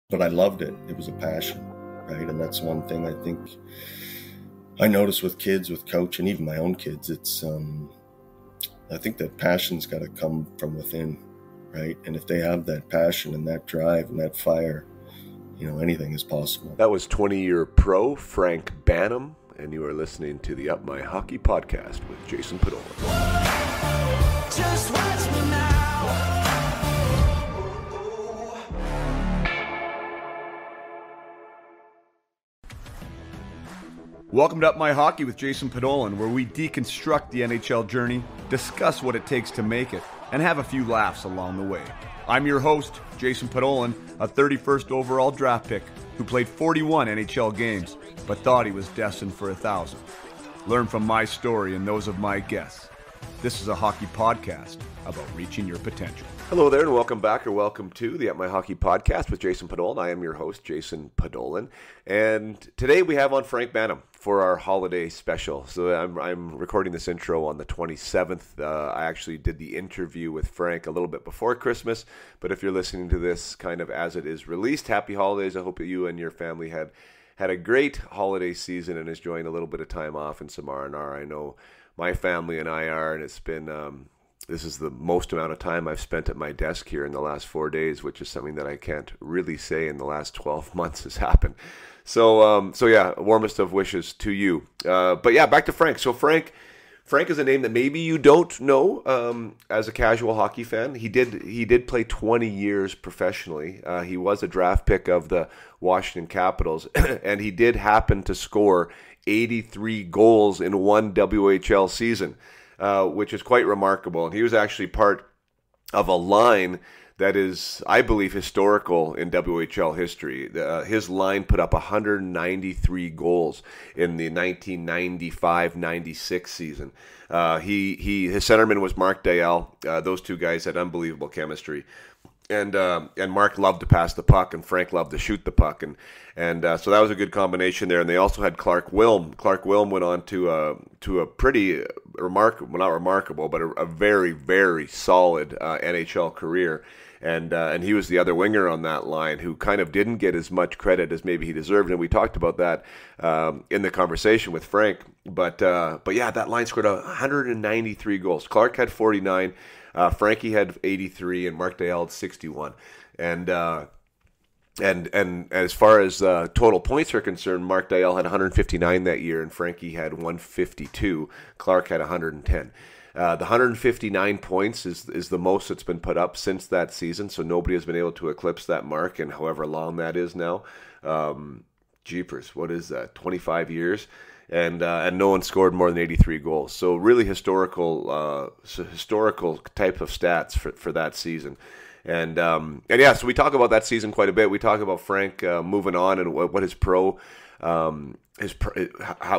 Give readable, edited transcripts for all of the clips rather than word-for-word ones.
but I loved it. It was a passion, right? And that's one thing I think I notice with kids, with coach, and even my own kids. It's I think that passion's got to come from within, right? And if they have that passion and that drive and that fire, anything is possible. That was 20-year pro Frank Banham, and you are listening to the Up My Hockey podcast with Jason Padola. Just watch me now. Welcome to Up My Hockey with Jason Padola, where we deconstruct the NHL journey, discuss what it takes to make it, and have a few laughs along the way. I'm your host, Jason Padola, a 31st overall draft pick who played 41 NHL games, but thought he was destined for 1,000. Learn from my story and those of my guests. This is a hockey podcast about reaching your potential. Hello there, and welcome back, or welcome to the At My Hockey podcast with Jason Padola. I am your host, Jason Padola, and today we have on Frank Banham for our holiday special. So I'm recording this intro on the 27th. I actually did the interview with Frank a little bit before Christmas, but if you're listening to this kind of as it is released, happy holidays. I hope that you and your family had a great holiday season and is enjoying a little bit of time off and some R&R. I know my family and I are, and it's been... This is the most amount of time I've spent at my desk here in the last 4 days, which is something that I can't really say in the last 12 months has happened. So yeah, warmest of wishes to you. But yeah, back to Frank. So Frank is a name that maybe you don't know as a casual hockey fan. He did play 20 years professionally. He was a draft pick of the Washington Capitals, and he did happen to score 83 goals in one WHL season. Which is quite remarkable. And he was actually part of a line that is, I believe, historical in WHL history. His line put up 193 goals in the 1995-96 season. His centerman was Mark Deyell. Those two guys had unbelievable chemistry. And Mark loved to pass the puck, and Frank loved to shoot the puck, and so that was a good combination there. And they also had Clark Wilm. Clark Wilm went on to a pretty remarkable, not remarkable, but a very, very solid NHL career. And he was the other winger on that line who kind of didn't get as much credit as maybe he deserved. And we talked about that in the conversation with Frank. But yeah, that line scored 193 goals. Clark had 49. Frankie had 83 and Mark Deyell had 61. And as far as total points are concerned, Mark Deyell had 159 that year and Frankie had 152. Clark had 110. The 159 points is the most that's been put up since that season, so nobody has been able to eclipse that mark in however long that is now. Jeepers, what is that, 25 years? And no one scored more than 83 goals. So really historical type of stats for that season. And yeah, so we talk about that season quite a bit. We talk about Frank moving on and what his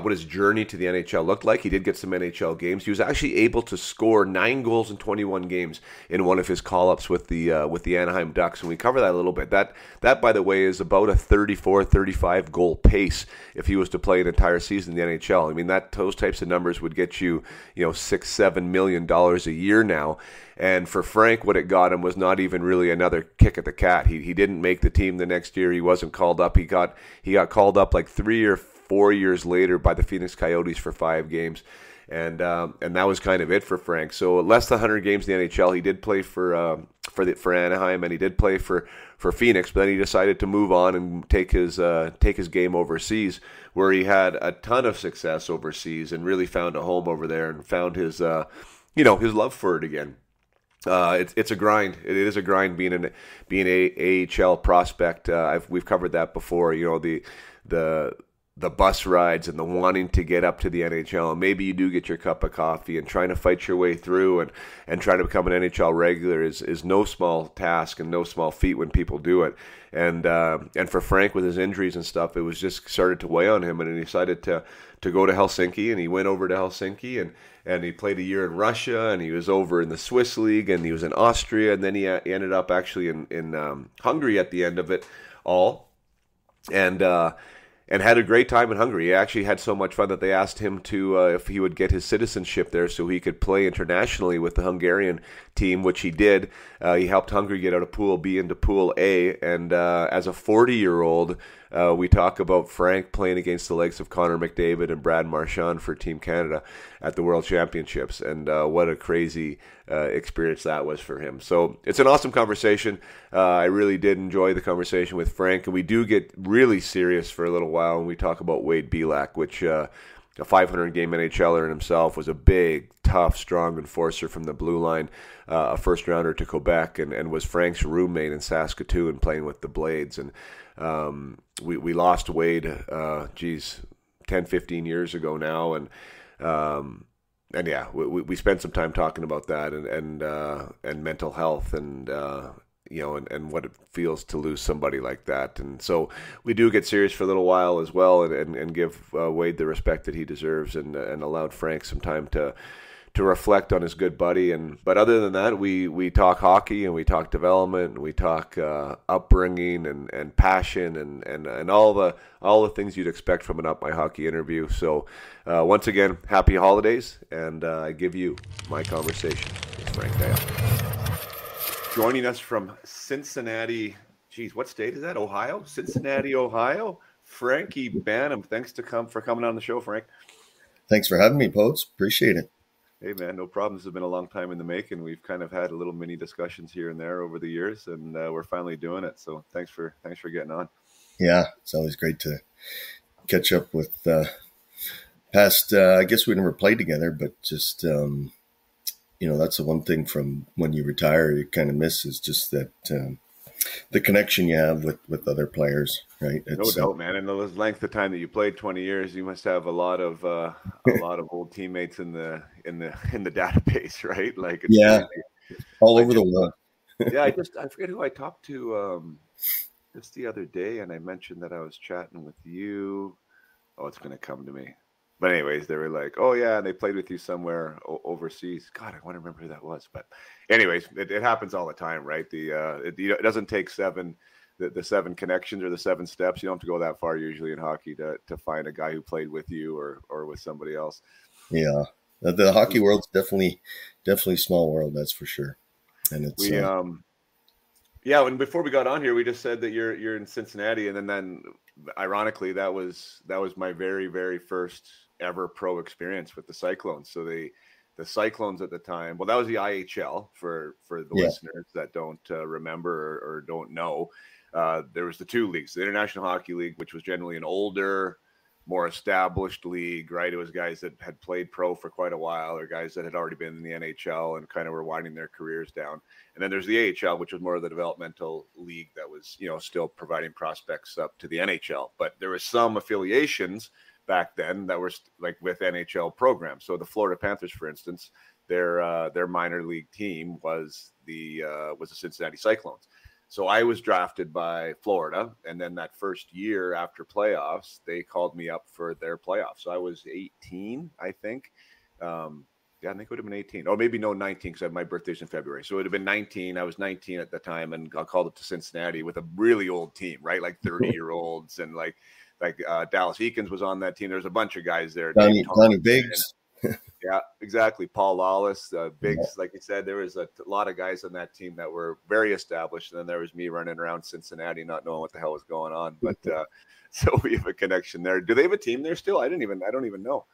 what his journey to the NHL looked like. He did get some NHL games. He was actually able to score 9 goals in 21 games in one of his call-ups with the Anaheim Ducks, and we cover that a little bit. That by the way is about a 34-35 goal pace if he was to play an entire season in the NHL. I mean, those types of numbers would get you $6-7 million a year now. And for Frank, what it got him was not even really another kick at the cat. He didn't make the team the next year. He wasn't called up. He got called up like 3 or 4 years later by the Phoenix Coyotes for 5 games. And that was kind of it for Frank. So less than 100 games in the NHL. He did play for Anaheim, and he did play for Phoenix, but then he decided to move on and take his game overseas, where he had a ton of success overseas and really found a home over there and found his his love for it again. It's a grind. It is a grind being an AHL prospect. We've covered that before. The bus rides and the wanting to get up to the NHL. And maybe you do get your cup of coffee, and trying to fight your way through and try to become an NHL regular is no small task and no small feat when people do it. And for Frank, with his injuries and stuff, it was just started to weigh on him, and he decided to go to Helsinki, and he went over to Helsinki and he played a year in Russia, and he was over in the Swiss League, and he was in Austria, and then he ended up actually in Hungary at the end of it all. and had a great time in Hungary. He actually had so much fun that they asked him to if he would get his citizenship there so he could play internationally with the Hungarian team, which he did. He helped Hungary get out of Pool B into Pool A, and as a 40-year-old, we talk about Frank playing against the likes of Connor McDavid and Brad Marchand for Team Canada at the World Championships, and what a crazy experience that was for him. So it's an awesome conversation. I really did enjoy the conversation with Frank, and we do get really serious for a little while when we talk about Wade Belak, which a 500-game NHLer in himself, was a big, tough, strong enforcer from the blue line, a first-rounder to Quebec, and was Frank's roommate in Saskatoon playing with the Blades. And we lost Wade, 10, 15 years ago now, and yeah, we spent some time talking about that and mental health and and what it feels to lose somebody like that. And so we do get serious for a little while as well, and give Wade the respect that he deserves, and allowed Frank some time to reflect on his good buddy. But other than that, we talk hockey, and we talk development, and we talk upbringing and passion and all the things you'd expect from an Up My Hockey interview. So once again, happy holidays, and I give you my conversation with Frank Deyell. Joining us from Cincinnati, what state is that? Ohio? Cincinnati, Ohio. Frankie Banham, thanks for coming on the show, Frank. Thanks for having me, Poets. Appreciate it. Hey, man, no problem. This has been a long time in the making. We've kind of had a little mini discussions here and there over the years, and we're finally doing it. So thanks for getting on. Yeah, it's always great to catch up with past. I guess we never played together, but just that's the one thing from when you retire you kind of miss, is just that the connection you have with other players, right? It's, no doubt, man. And the length of time that you played, 20 years, you must have a lot of old teammates in the database, right? Like, it's crazy. All over the world. Yeah, I forget who I talked to just the other day, and I mentioned that I was chatting with you. Oh, it's going to come to me. But anyways, they were like, "Oh yeah," and they played with you somewhere overseas. God, I want to remember who that was. But anyways, it happens all the time, right? It doesn't take the 7 connections or the 7 steps. You don't have to go that far usually in hockey to find a guy who played with you or with somebody else. Yeah, the hockey world's definitely a small world, that's for sure. And it's yeah. And before we got on here, we just said that you're in Cincinnati, and then ironically, that was my very, very first ever pro experience with the Cyclones. So the Cyclones at the time, well, that was the IHL for the listeners that don't remember or don't know. There was the 2 leagues, the International Hockey League, which was generally an older, more established league, right? It was guys that had played pro for quite a while, or guys that had already been in the NHL and kind of were winding their careers down. And then there's the AHL, which was more of the developmental league that was, still providing prospects up to the NHL. But there was some affiliations back then that were like with NHL programs. So the Florida Panthers, for instance, their minor league team was the Cincinnati Cyclones. So I was drafted by Florida, and then that first year after playoffs, they called me up for their playoffs. So I was 18, I think. I think it would have been 18. Or maybe 19, because my birthday's in February. So it would have been 19. I was 19 at the time, and got called up to Cincinnati with a really old team, right? Like 30-year-olds, and like Dallas Eakins was on that team. There's a bunch of guys there. Donnie Biggs. Yeah, exactly. Paul Lawless, Biggs, like you said, there was a lot of guys on that team that were very established. And then there was me running around Cincinnati, not knowing what the hell was going on. But so we have a connection there. Do they have a team there still? I don't even know.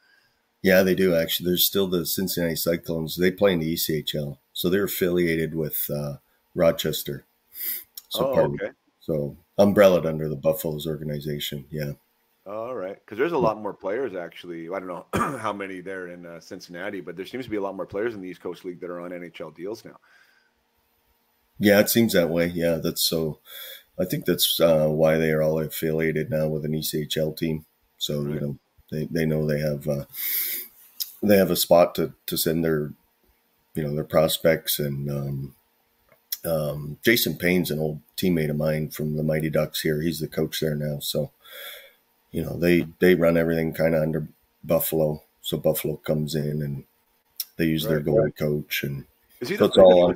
Yeah, they do actually. There's still the Cincinnati Cyclones. They play in the ECHL, so they're affiliated with Rochester. So okay. So umbrellaed under the Buffaloes organization. Yeah. All right, because there's a lot more players, actually. I don't know how many there in Cincinnati, but there seems to be a lot more players in the East Coast League that are on NHL deals now. Yeah, it seems that way. Yeah, that's so. I think that's why they are all affiliated now with an ECHL team. So right. They know they have a spot to send their their prospects. And Jason Payne's an old teammate of mine from the Mighty Ducks here. He's the coach there now. So. They run everything kind of under Buffalo. So Buffalo comes in and they use their goalie coach. And is he so it's all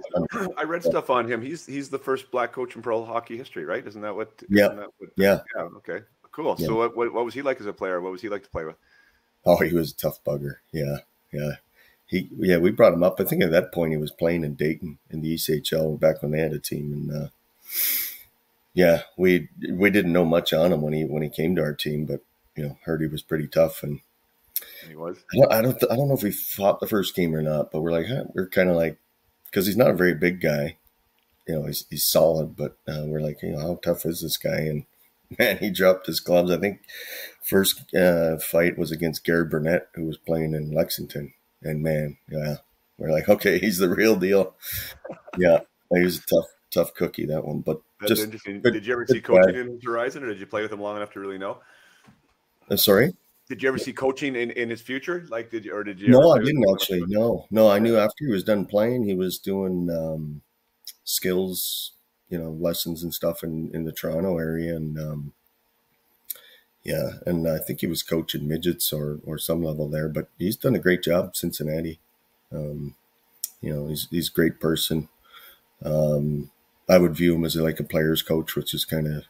I read stuff on him. He's the first black coach in pro hockey history, right? Isn't that what? Yeah. Yeah. Okay. Cool. Yeah. So what was he like as a player? What was he like to play with? Oh, he was a tough bugger. Yeah, yeah. We brought him up. I think at that point he was playing in Dayton in the ECHL back when they had a team, and yeah, we didn't know much on him when he came to our team, but heard he was pretty tough, and He was. I don't know if we fought the first game or not, but we're like we're kind of like, because he's not a very big guy, he's solid, but we're like, how tough is this guy? And man, he dropped his gloves. I think first fight was against Gary Burnett, who was playing in Lexington, and man, yeah, we're like, okay, he's the real deal. Yeah, he was a tough cookie, that one, but That's just interesting. good, Did you ever good see coaching guy. in his horizon, or did you play with him long enough to really know? Sorry. Did you ever see coaching in his future? Like, did you ever No, I play with him didn't long enough actually. to- No, I knew after he was done playing, he was doing skills, lessons and stuff in the Toronto area, and yeah, and I think he was coaching midgets or some level there. But he's done a great job, Cincinnati. Um, he's a great person. I would view him as like a player's coach, which is kind of,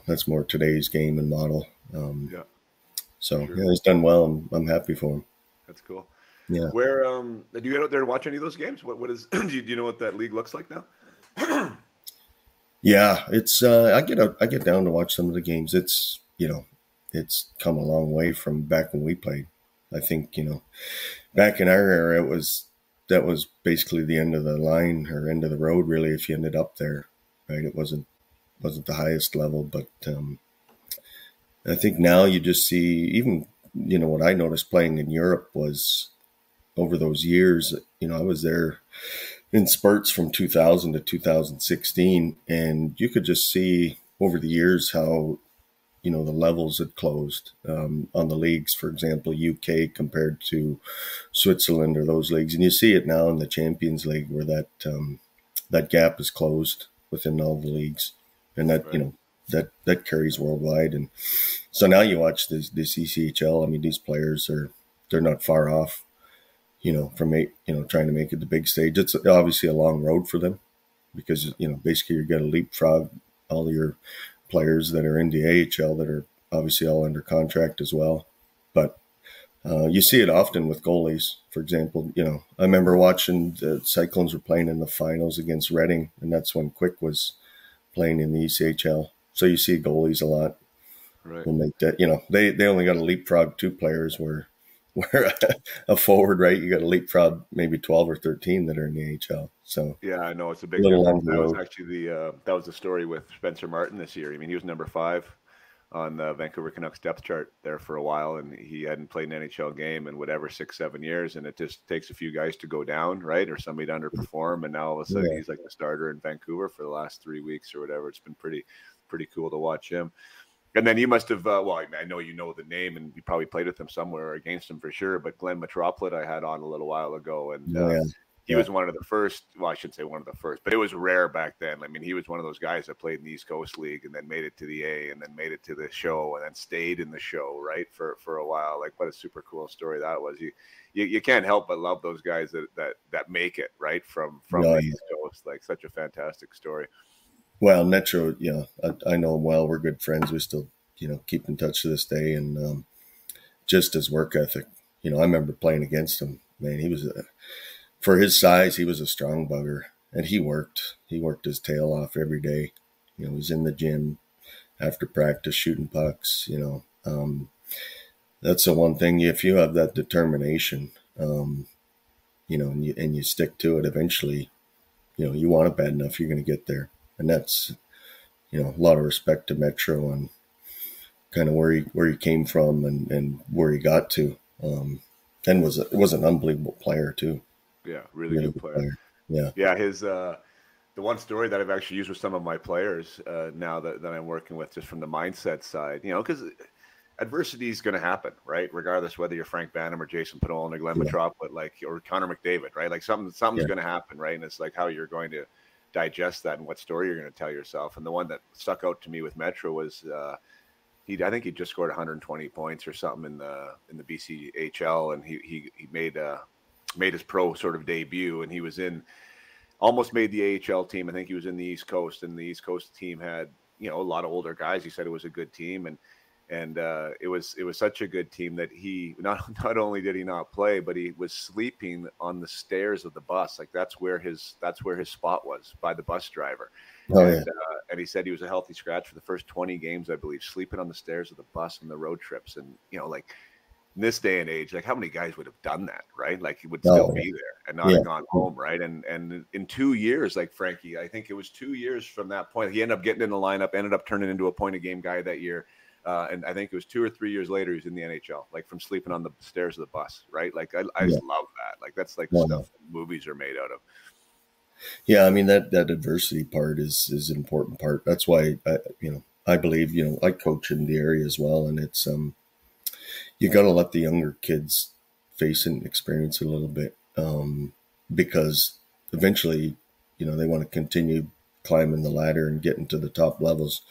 that's more today's game and model. Yeah, So sure. yeah, he's done well. I'm happy for him. That's cool. Yeah. Where do you get out there and watch any of those games? What is do you know what that league looks like now? Yeah, it's I get down to watch some of the games. It's come a long way from back when we played. I think, back in our era that was basically the end of the line or end of the road really if you ended up there. Right? It wasn't the highest level, but I think now you just see even what I noticed playing in Europe was over those years, I was there in spurts from 2000 to 2016, and you could just see over the years how the levels had closed on the leagues. For example, UK compared to Switzerland or those leagues, and you see it now in the Champions League where that gap is closed within all the leagues, and that that carries worldwide. And so now you watch this ECHL. I mean, these players they're not far off from trying to make it the big stage. It's obviously a long road for them because, basically you're going to leapfrog all your players that are in the AHL that are obviously all under contract as well. But you see it often with goalies. For example, I remember watching the Cyclones were playing in the finals against Reading, and that's when Quick was playing in the ECHL. So you see goalies a lot. Right. Will make that, they only got to leapfrog two players where a forward, right? You got to leapfrog maybe 12 or 13 that are in the AHL. So Yeah, I know it's a big Little difference. on the That was road. actually that was the story with Spencer Martin this year. I mean, he was number 5 on the Vancouver Canucks depth chart there for a while, and he hadn't played an NHL game in whatever 6-7 years, and it just takes a few guys to go down, right, or somebody to underperform, and now all of a sudden Yeah. he's like the starter in Vancouver for the last 3 weeks or whatever. It's been pretty cool to watch him. And then you must have, I know you know the name, and you probably played with him somewhere or against him for sure. But Glenn Metroplet I had on a little while ago, and Yeah. he was one of the first. Well, I shouldn't say one of the first, but it was rare back then. I mean, he was one of those guys that played in the East Coast League and then made it to the A, and then made it to the show, and then stayed in the show, right, for a while. Like, what a super cool story that was. You can't help but love those guys that make it, right, from Yeah. the East Coast. Like, such a fantastic story. Well, Metro, I know him well. We're good friends. We still, keep in touch to this day. And just his work ethic, I remember playing against him. Man, for his size, he was a strong bugger. And he worked his tail off every day. He's in the gym after practice shooting pucks, That's the one thing. If you have that determination, and you stick to it eventually, you want it bad enough, you're going to get there. And that's, a lot of respect to Metro and kind of where he came from and where he got to. And was an unbelievable player too. Yeah, really good player. Yeah. Yeah, his the one story that I've actually used with some of my players now that I'm working with, just from the mindset side, because adversity is going to happen, right? Regardless whether you're Frank Banham or Jason Panolan or Glenn Metroplet, or Connor McDavid, right? Like something's going to happen, right? And it's like how you're going to digest that and what story you're going to tell yourself. And the one that stuck out to me with Metro was I think he just scored 120 points or something in the BCHL, and he made his pro sort of debut, and he was almost made the AHL team. I think he was in the East Coast, and the East Coast team had you know, a lot of older guys. He said it was a good team, and it was such a good team that he not only did he not play, but he was sleeping on the stairs of the bus. Like that's where his spot was, by the bus driver. Oh yeah. And he said he was a healthy scratch for the first 20 games, I believe, sleeping on the stairs of the bus on the road trips. And you know, like in this day and age, like how many guys would have done that, right? Like he would still be there and not have gone home, right? And in 2 years, like Frankie, I think it was 2 years from that point, he ended up getting in the lineup, ended up turning into a point a game guy that year. And I think it was 2 or 3 years later, he was in the NHL, like from sleeping on the stairs of the bus, right? Like I just love that. Like that's like the stuff movies are made out of. Yeah, I mean that adversity part is an important part. That's why I believe I coach in the area as well, and it's you got to let the younger kids face and experience it a little bit, because eventually they want to continue climbing the ladder and getting to the top levels.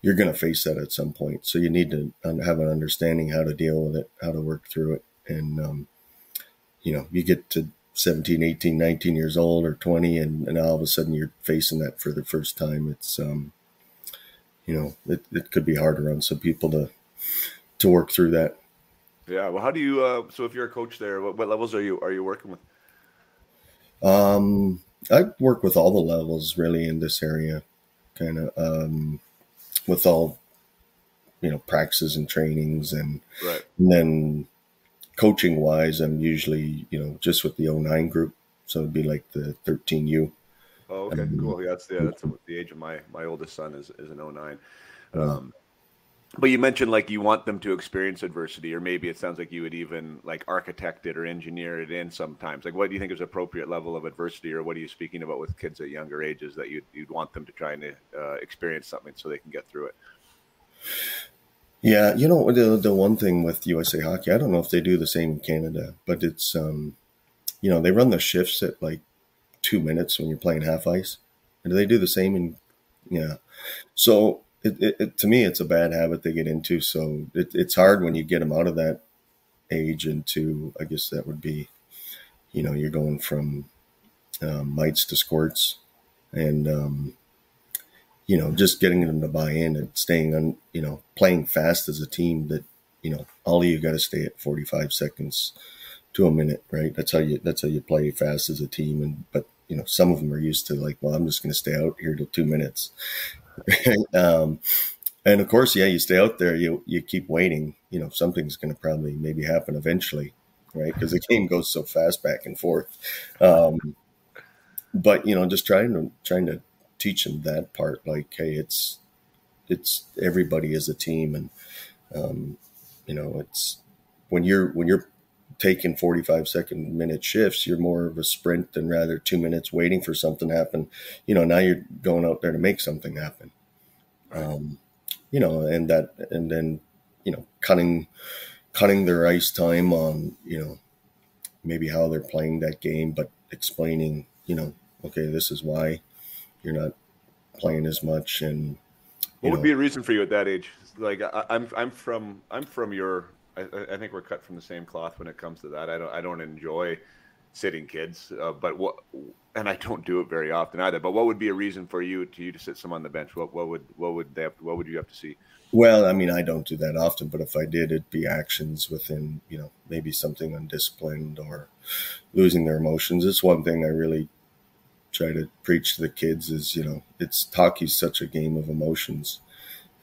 You're going to face that at some point, so you need to have an understanding how to deal with it, how to work through it, and you get to 17, 18, 19 years old or 20, and all of a sudden you're facing that for the first time. It's, it could be harder on some people to work through that. Yeah. Well, how do you, so if you're a coach there, what levels are you working with? I work with all the levels really in this area, kind of, with all, practices and trainings and then, coaching wise, I'm usually, just with the 09 group. So it'd be like the 13U. Oh, okay, cool. Yeah, that's the age of my oldest son is an 09. But you mentioned like you want them to experience adversity, or maybe it sounds like you would even like architect it or engineer it in sometimes. Like what do you think is appropriate level of adversity, or what are you speaking about with kids at younger ages that you'd want them to try and experience something so they can get through it? Yeah, the one thing with USA Hockey, I don't know if they do the same in Canada, but it's, they run the shifts at like 2 minutes when you're playing half ice. And do they do the same in, yeah. So it to me, it's a bad habit they get into. So it's hard when you get them out of that age into, I guess that would be, you're going from mites to squirts and, just getting them to buy in and staying on, playing fast as a team that, all of you got to stay at 45 seconds to a minute, right? That's how you play fast as a team. But some of them are used to like, well, I'm just going to stay out here till 2 minutes. And of course, yeah, you stay out there, you keep waiting, something's going to probably maybe happen eventually, right? Because the game goes so fast back and forth. But, just trying to teach them that part, like, hey, it's everybody is a team, and it's when you're taking 45-second minute shifts, you're more of a sprint than rather 2 minutes waiting for something to happen. Now you're going out there to make something happen. And then cutting their ice time on maybe how they're playing that game, but explaining okay, this is why you're not playing as much. And what would be a reason for you at that age? Like I'm from your, I think we're cut from the same cloth when it comes to that. I don't enjoy sitting kids, and I don't do it very often either. But what would be a reason for you to sit some on the bench? What would you have to see? Well, I mean, I don't do that often, but if I did, it'd be actions within, maybe something undisciplined or losing their emotions. It's one thing I really try to preach to the kids is, hockey's such a game of emotions,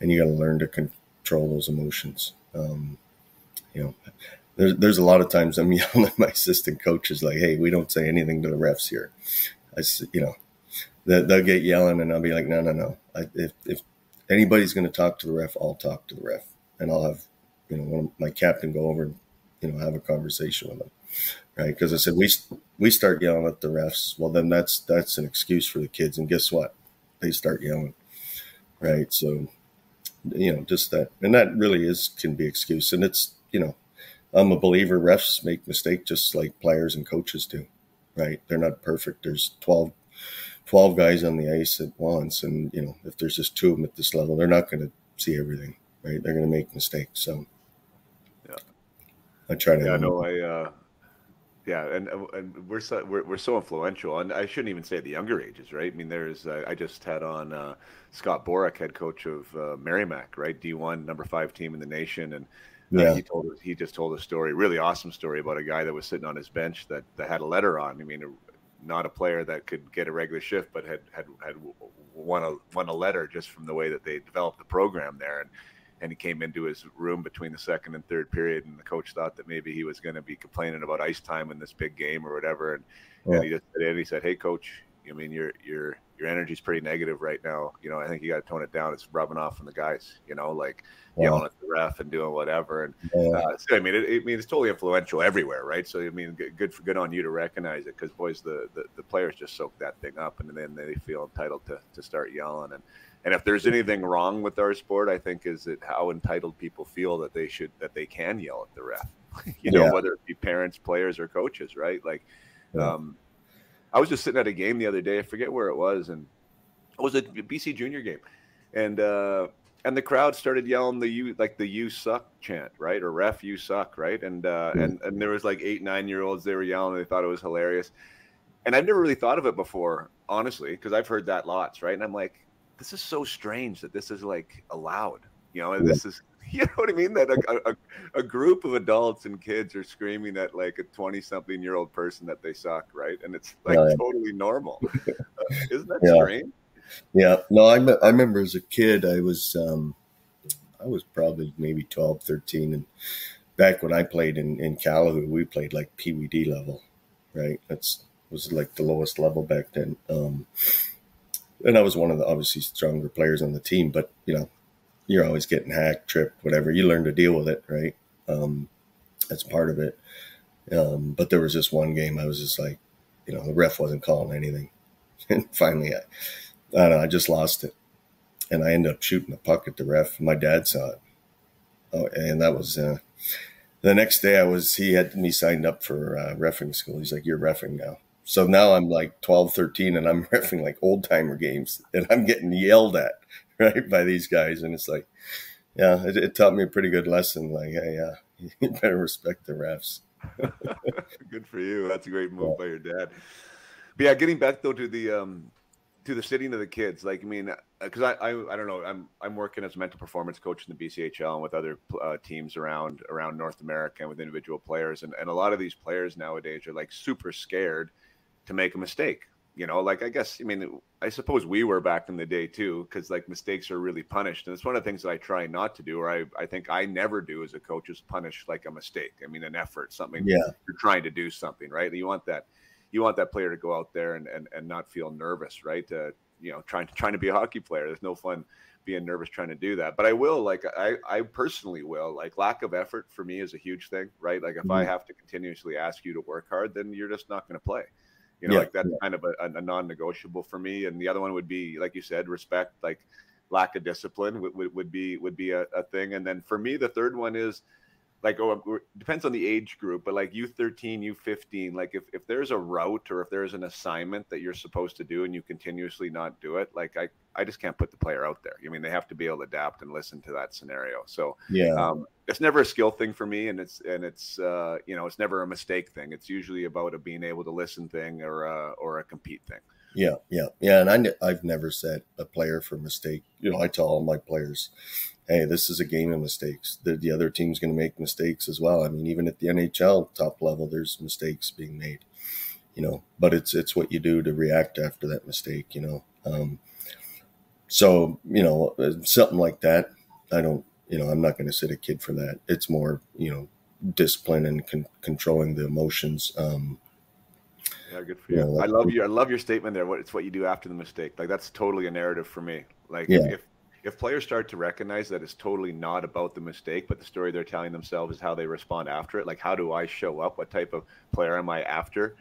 and you got to learn to control those emotions. There's a lot of times I'm yelling at my assistant coaches like, hey, we don't say anything to the refs here. They'll get yelling and I'll be like, no. If anybody's going to talk to the ref, I'll talk to the ref, and I'll have, one of my captain go over and, have a conversation with them. Right. Because I said, we start yelling at the refs. Well, then that's an excuse for the kids. And guess what? They start yelling. Right. So, just that. And that really can be excuse. And it's, I'm a believer refs make mistakes just like players and coaches do. Right. They're not perfect. There's 12 guys on the ice at once. And, if there's just 2 of them at this level, they're not going to see everything. Right. They're going to make mistakes. So, yeah, I try to. Yeah, no, Yeah, and we're so influential, and I shouldn't even say the younger ages, right? I mean, there's I just had on Scott Borick, head coach of Merrimack, right? D1, number 5 team in the nation, and Yeah. he just told a story, really awesome story about a guy that was sitting on his bench that had a letter on. I mean, not a player that could get a regular shift, but had won a letter just from the way that they developed the program there, and he came into his room between the second and third period, and the coach thought that maybe he was going to be complaining about ice time in this big game or whatever, and he just said, "Hey, coach, I mean, your energy's pretty negative right now. You know, I think you got to tone it down. It's rubbing off on the guys. You know, like yelling at the ref and doing whatever." And so, I mean, it's totally influential everywhere, right? So I mean, good on you to recognize it, because boys, the players just soak that thing up, and then they feel entitled to start yelling. And if there's anything wrong with our sport, I think is it how entitled people feel that they can yell at the ref, you know, whether it be parents, players, or coaches, right? Like, I was just sitting at a game the other day, I forget where it was, and it was a BC junior game, and the crowd started yelling the "you suck" chant, right? Or "ref, you suck," right? And there was like 8-9-year-olds, they were yelling, they thought it was hilarious, and I've never really thought of it before, honestly, because I've heard that lots, right? And I'm like, this is so strange that this is like allowed, you know, and this is, you know what I mean? That a group of adults and kids are screaming at like a 20-something-year-old person that they suck, right? And it's like totally normal. Isn't that strange? Yeah. No, I remember as a kid, I was probably maybe 12, 13. And back when I played in Calahoo, we played like PWD level, right? Was like the lowest level back then. And I was one of the obviously stronger players on the team, but you know, you're always getting hacked, tripped, whatever. You learn to deal with it, right? That's part of it. But there was this one game I was just like, you know, the ref wasn't calling anything. And finally, I don't know, I just lost it. And I ended up shooting the puck at the ref. My dad saw it. Oh, and that was the next day he had me signed up for reffing school. He's like, you're reffing now. So now I'm like 12, 13, and I'm reffing like old-timer games, and I'm getting yelled at, right, by these guys. And it's like, yeah, it taught me a pretty good lesson. Like, hey, you better respect the refs. Good for you. That's a great move by your dad. But yeah, getting back though to the sitting of the kids, like, I mean, because I don't know, I'm working as a mental performance coach in the BCHL and with other teams around North America and with individual players, and a lot of these players nowadays are like super scared to make a mistake, you know, like, I mean, I suppose we were back in the day too, because like mistakes are really punished. And it's one of the things that I try not to do, or I think I never do as a coach, is punish like a mistake. I mean, an effort, something, you're trying to do something, right? You want that player to go out there and not feel nervous, right? You know, trying to be a hockey player. There's no fun being nervous trying to do that. But I will, like, I personally will, like, lack of effort for me is a huge thing, right? Like, if I have to continuously ask you to work hard, then you're just not going to play. You know, like that's kind of a non-negotiable for me. And the other one would be, like you said, respect. Like, lack of discipline would be a thing. And then for me, the third one is like, depends on the age group, but like U13, U15, like if there's a route or if there's an assignment that you're supposed to do and you continuously not do it, like I just can't put the player out there. I mean, they have to be able to adapt and listen to that scenario. So it's never a skill thing for me, and it's you know, it's never a mistake thing. It's usually about a being able to listen thing or a compete thing. Yeah. And I've never set a player for mistake. You know, I tell all my players, hey, this is a game of mistakes. The other team's going to make mistakes as well. I mean, even at the NHL top level, there's mistakes being made, you know, but it's what you do to react after that mistake, you know. So, you know, something like that, I'm not going to sit a kid for that. It's more, you know, discipline and controlling the emotions. Yeah, good for you. I love your statement there. It's what you do after the mistake. Like, that's totally a narrative for me. Like, if players start to recognize that it's totally not about the mistake, but the story they're telling themselves is how they respond after it. Like, how do I show up? What type of player am I after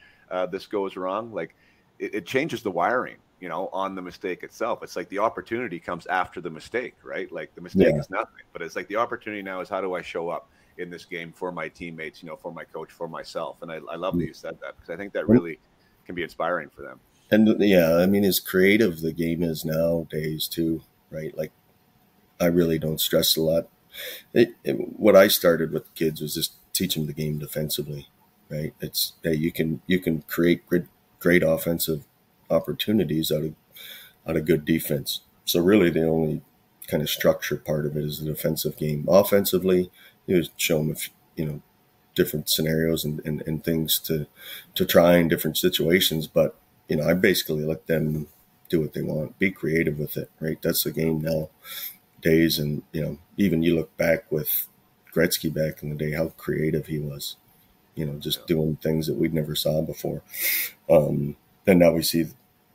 this goes wrong? Like, it changes the wiring, you know, on the mistake itself. It's like the opportunity comes after the mistake, right? Like, the mistake is nothing, but it's like the opportunity now is how do I show up in this game for my teammates, you know, for my coach, for myself. And I love that you said that, because I think that really can be inspiring for them. And yeah, I mean, as creative the game is nowadays too, right? Like, I really don't stress a lot. What I started with kids was just teach them the game defensively, right? It's you can create great offensive opportunities out of good defense. So really, the only kind of structure part of it is the defensive game. Offensively, you show them different scenarios and things to try in different situations. But I basically let them do what they want, be creative with it. Right, that's the game nowadays. And even you look back with Gretzky back in the day, how creative he was. Just doing things that we'd never saw before. And now we see,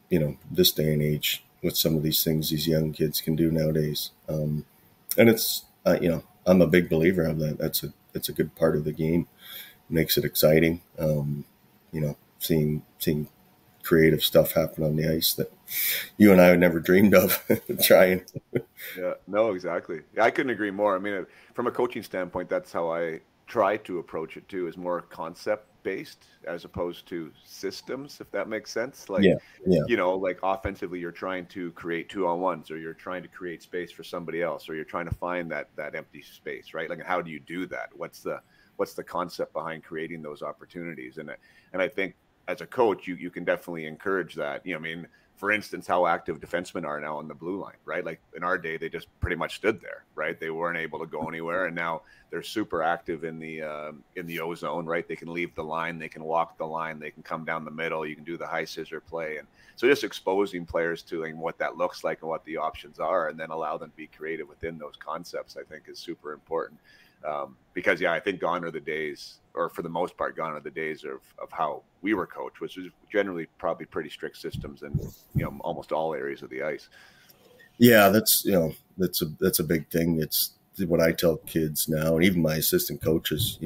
this day and age with some of these things these young kids can do nowadays. And it's, I'm a big believer of that. It's a good part of the game. It makes it exciting. Seeing creative stuff happen on the ice that you and I had never dreamed of trying. Yeah, no, exactly. Yeah, I couldn't agree more. I mean, from a coaching standpoint, that's how I try to approach it too, is more concept based as opposed to systems, if that makes sense. Like, like offensively, you're trying to create 2-on-1s, or you're trying to create space for somebody else, or you're trying to find that empty space, right? Like, how do you do that? What's the concept behind creating those opportunities? And I think as a coach, you can definitely encourage that. For instance, how active defensemen are now on the blue line, right? Like in our day, they just pretty much stood there, right? They weren't able to go anywhere, and now they're super active in the O zone, right? They can leave the line, they can walk the line, they can come down the middle, you can do the high scissor play, and so just exposing players to what that looks like and what the options are, and then allow them to be creative within those concepts, I think is super important. Because I think gone are the days, or for the most part, gone are the days of how we were coached, which is generally probably pretty strict systems in almost all areas of the ice. Yeah, that's a big thing. It's what I tell kids now, and even my assistant coaches.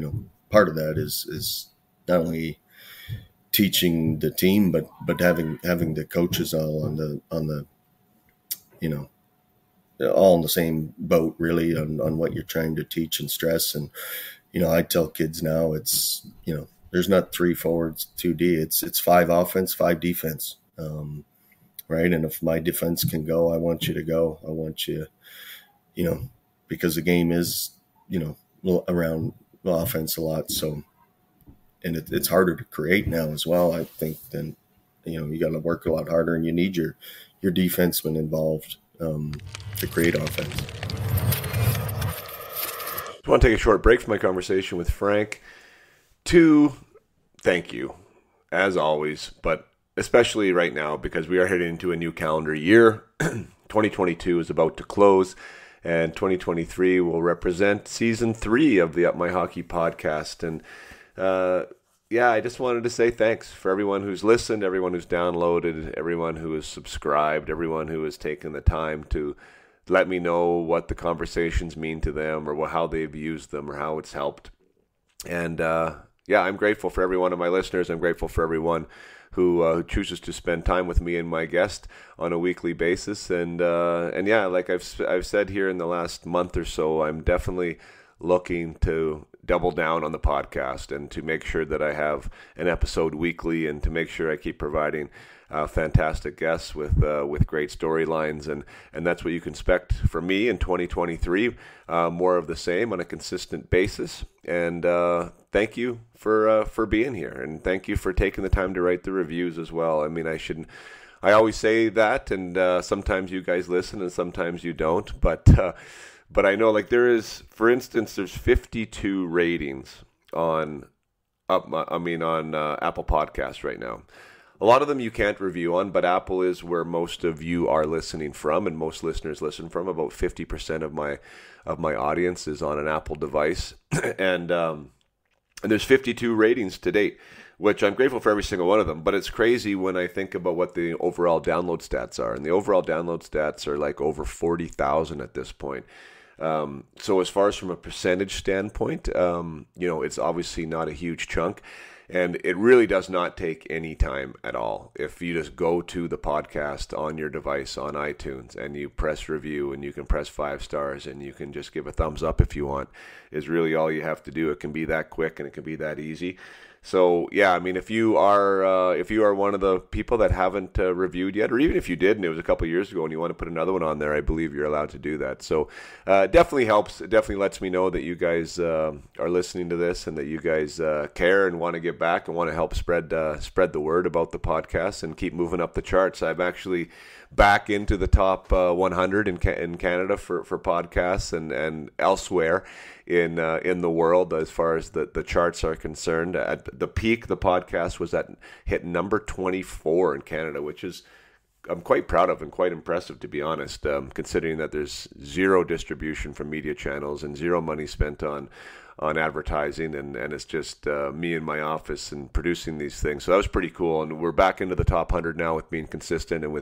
Part of that is not only teaching the team, but having the coaches all on the all in the same boat, really, on what you're trying to teach and stress. And I tell kids now, it's there's not 3 forwards, 2D. It's 5 offense, 5 defense, right? And if my defense can go, I want you to go. I want you, because the game is around offense a lot. So, and it's harder to create now as well, I think. Than you got to work a lot harder, and you need your defensemen involved to create offense. I want to take a short break from my conversation with Frank to thank you, as always, but especially right now because we are heading into a new calendar year. 2022 is about to close, and 2023 will represent season 3 of the Up My Hockey podcast. And I just wanted to say thanks for everyone who's listened, everyone who's downloaded, everyone who has subscribed, everyone who has taken the time to let me know what the conversations mean to them, or how they've used them, or how it's helped. And I'm grateful for every one of my listeners. I'm grateful for everyone who chooses to spend time with me and my guest on a weekly basis. And like I've said here in the last month or so, I'm definitely looking to double down on the podcast and to make sure that I have an episode weekly, and to make sure I keep providing fantastic guests with great storylines, and that's what you can expect from me in 2023. More of the same on a consistent basis. And thank you for being here, and thank you for taking the time to write the reviews as well. I mean, I always say that, and sometimes you guys listen and sometimes you don't, but I know, like, for instance, there's 52 ratings on Apple Podcasts right now. A lot of them you can't review on, but Apple is where most of you are listening from, and most listeners listen from. About 50% of my audience is on an Apple device, and there's 52 ratings to date, which I'm grateful for every single one of them. But it's crazy when I think about what the overall download stats are, and the overall download stats are like over 40,000 at this point. So as far as from a percentage standpoint, it's obviously not a huge chunk, and it really does not take any time at all. If you just go to the podcast on your device on iTunes and you press review, and you can press 5 stars, and you can just give a thumbs up if you want, is really all you have to do. It can be that quick and it can be that easy. So yeah, I mean, if you are one of the people that haven't reviewed yet, or even if you did and it was a couple years ago and you want to put another one on there, I believe you're allowed to do that. So it definitely helps. It definitely lets me know that you guys are listening to this and that you guys care and want to get back and want to help spread the word about the podcast and keep moving up the charts. I'm actually back into the top 100 in Canada for podcasts and elsewhere in the world as far as the charts are concerned. At the peak, the podcast was hit number 24 in Canada, which is I'm quite proud of and quite impressive, to be honest, considering that there's zero distribution from media channels and zero money spent on advertising, and it's just me in my office and producing these things. So that was pretty cool, and we're back into the top 100 now with being consistent and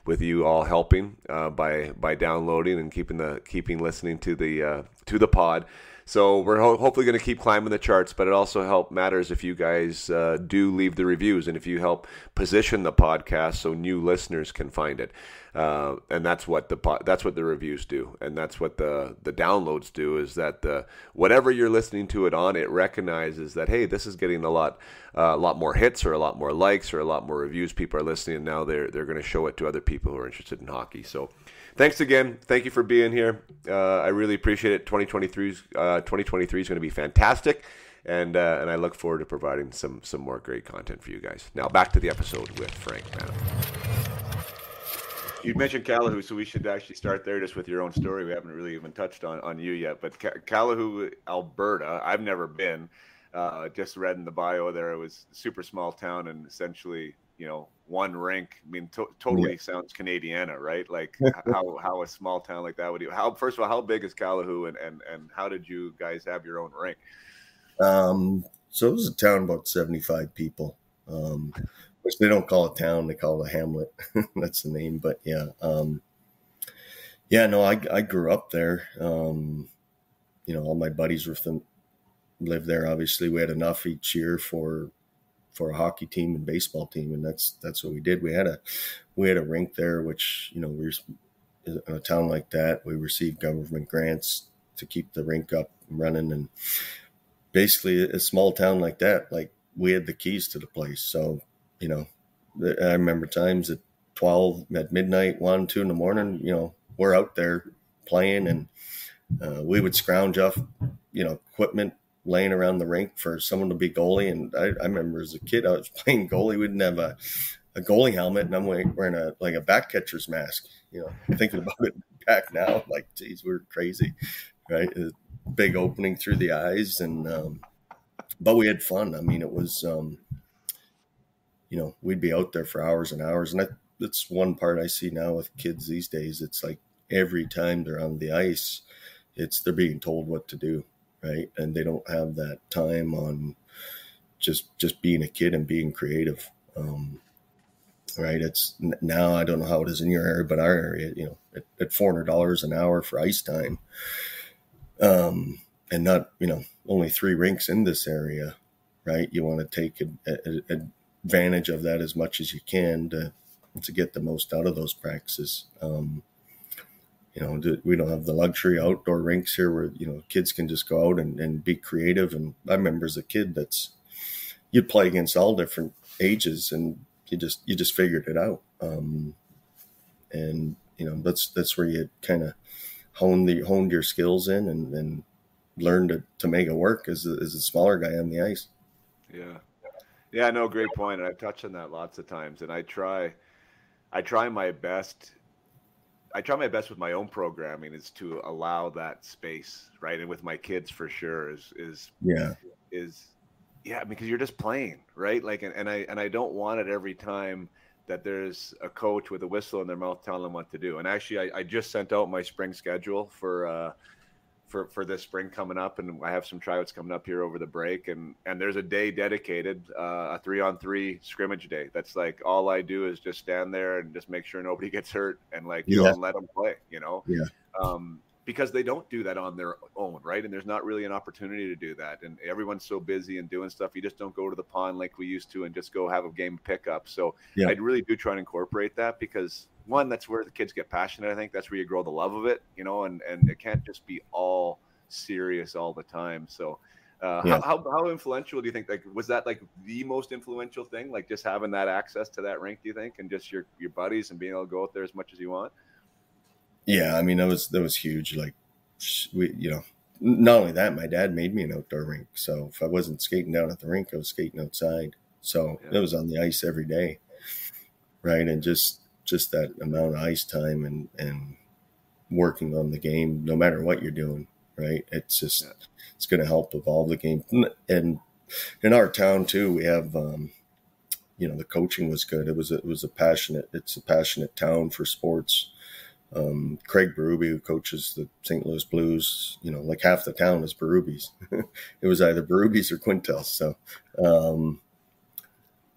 with you all helping by downloading and keeping listening to the pod. So we're hopefully going to keep climbing the charts, but it also matters if you guys do leave the reviews and if you help position the podcast so new listeners can find it. And that's what the reviews do, and that's what the downloads do. Is that whatever you're listening to it on, it recognizes that, hey, this is getting a lot more hits or a lot more likes or a lot more reviews. People are listening, and now they're going to show it to other people who are interested in hockey. So thanks again. Thank you for being here. I really appreciate it. 2023 is going to be fantastic, and I look forward to providing some more great content for you guys. Now back to the episode with Frank Banham. You mentioned Calahoo, so we should actually start there just with your own story. We haven't really even touched on you yet, but Calahoo, Alberta, I've never been. Just read in the bio there, it was a super small town and essentially, one rink. I mean, totally sounds Canadiana, right? Like how a small town like that would do. First of all, how big is Calahoo, and how did you guys have your own rink? So it was a town about 75 people. Which they don't call a town, they call it a hamlet. That's the name. But I grew up there. All my buddies lived there. Obviously, we had enough each year for a hockey team and baseball team, and that's what we did. We had a rink there, which we were in a town like that. We received government grants to keep the rink up and running, and basically a small town like that, like we had the keys to the place. So I remember times at 12 at midnight, 1, 2 in the morning, we're out there playing, and we would scrounge off, equipment laying around the rink for someone to be goalie. And I remember as a kid, I was playing goalie. We didn't have a goalie helmet, and I'm wearing a back catcher's mask, thinking about it back now, like, geez, we're crazy, right? A big opening through the eyes. And, but we had fun. I mean, it was, we'd be out there for hours and hours. And that's one part I see now with kids these days. It's like every time they're on the ice, they're being told what to do, right? And they don't have that time on just being a kid and being creative, right? It's now, I don't know how it is in your area, but our area, at $400 an hour for ice time, and not, only 3 rinks in this area, right? You want to take advantage of that as much as you can to get the most out of those practices. We don't have the luxury outdoor rinks here where, kids can just go out and be creative. And I remember as a kid, you'd play against all different ages, and you just figured it out. That's where you kind of honed your skills in and learned to make it work as a smaller guy on the ice. Yeah. Yeah, no, great point. And I've touched on that lots of times. And I try my best. I try my best with my own programming is to allow that space, right? And with my kids for sure because you're just playing, right? Like, and I don't want it every time that there's a coach with a whistle in their mouth telling them what to do. And actually, I just sent out my spring schedule for this spring coming up, and I have some tryouts coming up here over the break, and there's a day dedicated, a 3-on-3 scrimmage day. That's like all I do is just stand there and just make sure nobody gets hurt and and let them play, because they don't do that on their own, right? And there's not really an opportunity to do that, and everyone's so busy and doing stuff. You just don't go to the pond like we used to and just go have a game pickup. So I really do try and incorporate that, because one, that's where the kids get passionate. I think that's where you grow the love of it, and it can't just be all serious all the time. So Yeah. How influential do you think? Like, was that like the most influential thing? Like, just having that access to that rink, do you think, and just your buddies and being able to go out there as much as you want? Yeah, I mean that was huge. Like not only that, my dad made me an outdoor rink. So if I wasn't skating down at the rink, I was skating outside. So it was on the ice every day, right? And just that amount of ice time and working on the game, no matter what you're doing, right? It's just it's going to help evolve the game. And in our town too, we have the coaching was good. It's a passionate town for sports. Craig Berube, who coaches the St. Louis Blues, like half the town is Berubes. It was either Berubes or Quintels. So,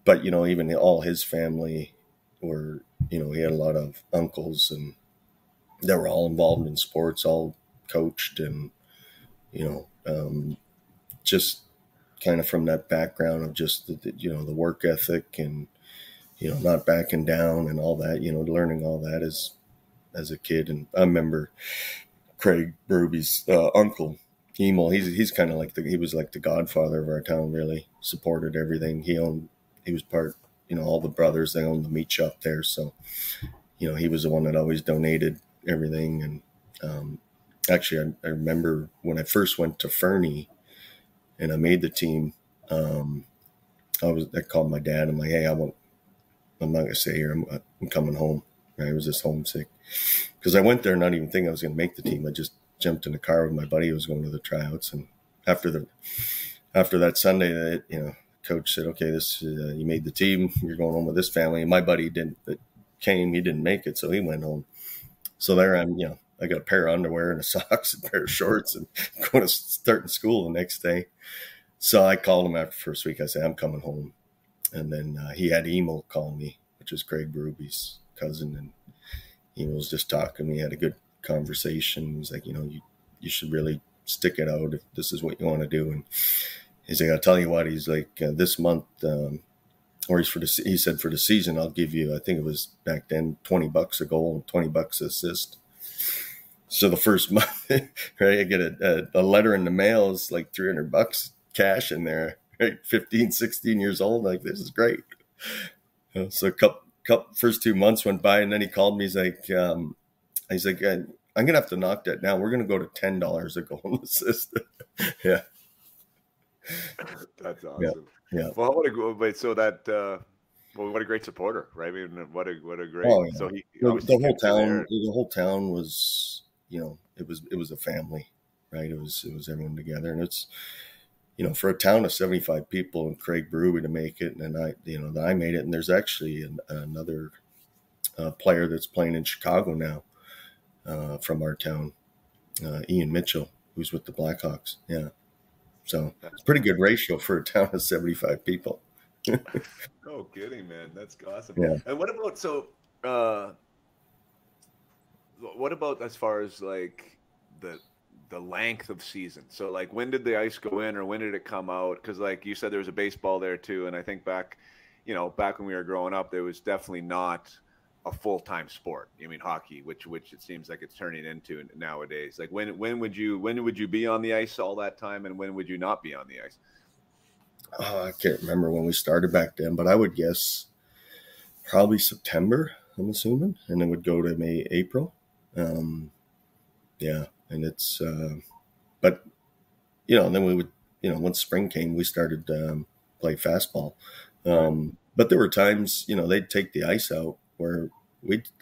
but even all his family were, he had a lot of uncles and they were all involved in sports, all coached, and just kind of from that background of just the work ethic and not backing down and all that, learning all that as a kid. And I remember Craig Berube's uncle, Emil. He's kind of like he was like the godfather of our town. Really supported everything. He was part. All the brothers, they owned the meat shop there. So he was the one that always donated everything. And actually, I remember when I first went to Fernie and I made the team. I called my dad. I'm like, hey, I'm not gonna stay here. I'm coming home. I was just homesick because I went there not even thinking I was going to make the team. I just jumped in the car with my buddy who was going to the tryouts. And after that Sunday, coach said, okay, you made the team. You're going home with this family. And my buddy he didn't make it. So he went home. So there I got a pair of underwear and a socks and a pair of shorts and going to starting school the next day. So I called him after the first week. I said, I'm coming home. And then he had Emil call me, which is Craig Berube's cousin, and he was just talking. We had a good conversation. He was like, you should really stick it out if this is what you want to do. And he's like, I'll tell you what. He's like, this month, he said for the season, I'll give you, I think it was back then, $20 a goal and $20 assist. So the first month, right, I get a letter in the mail. It's like $300 cash in there. Right, 15, 16 years old. Like, this is great. So a couple first 2 months went by, and then he called me. He's like, I'm gonna have to knock that down. We're gonna go to $10 a goal assist. Yeah, that's awesome. Yeah. Well, what a great supporter, right? I mean, what a great. Oh, yeah. So he the whole town was, it was a family, right? It was everyone together, and it's. For a town of 75 people and Craig Berube to make it, and that I made it. And there's actually another player that's playing in Chicago now from our town, Ian Mitchell, who's with the Blackhawks. Yeah. So it's a pretty good ratio for a town of 75 people. No kidding, man. That's awesome. Yeah. And what about as far as like the length of season? So like, when did the ice go in or when did it come out? Because like you said, there was a baseball there too, and I think back when we were growing up, there was definitely not a full-time sport. I mean, hockey, which it seems like it's turning into nowadays. Like, when would you be on the ice all that time, and when would you not be on the ice? I can't remember when we started back then, but I would guess probably September, I'm assuming, and then would go to May, April. Yeah. And it's, but, and then we would, once spring came, we started play fastball. But there were times, they'd take the ice out where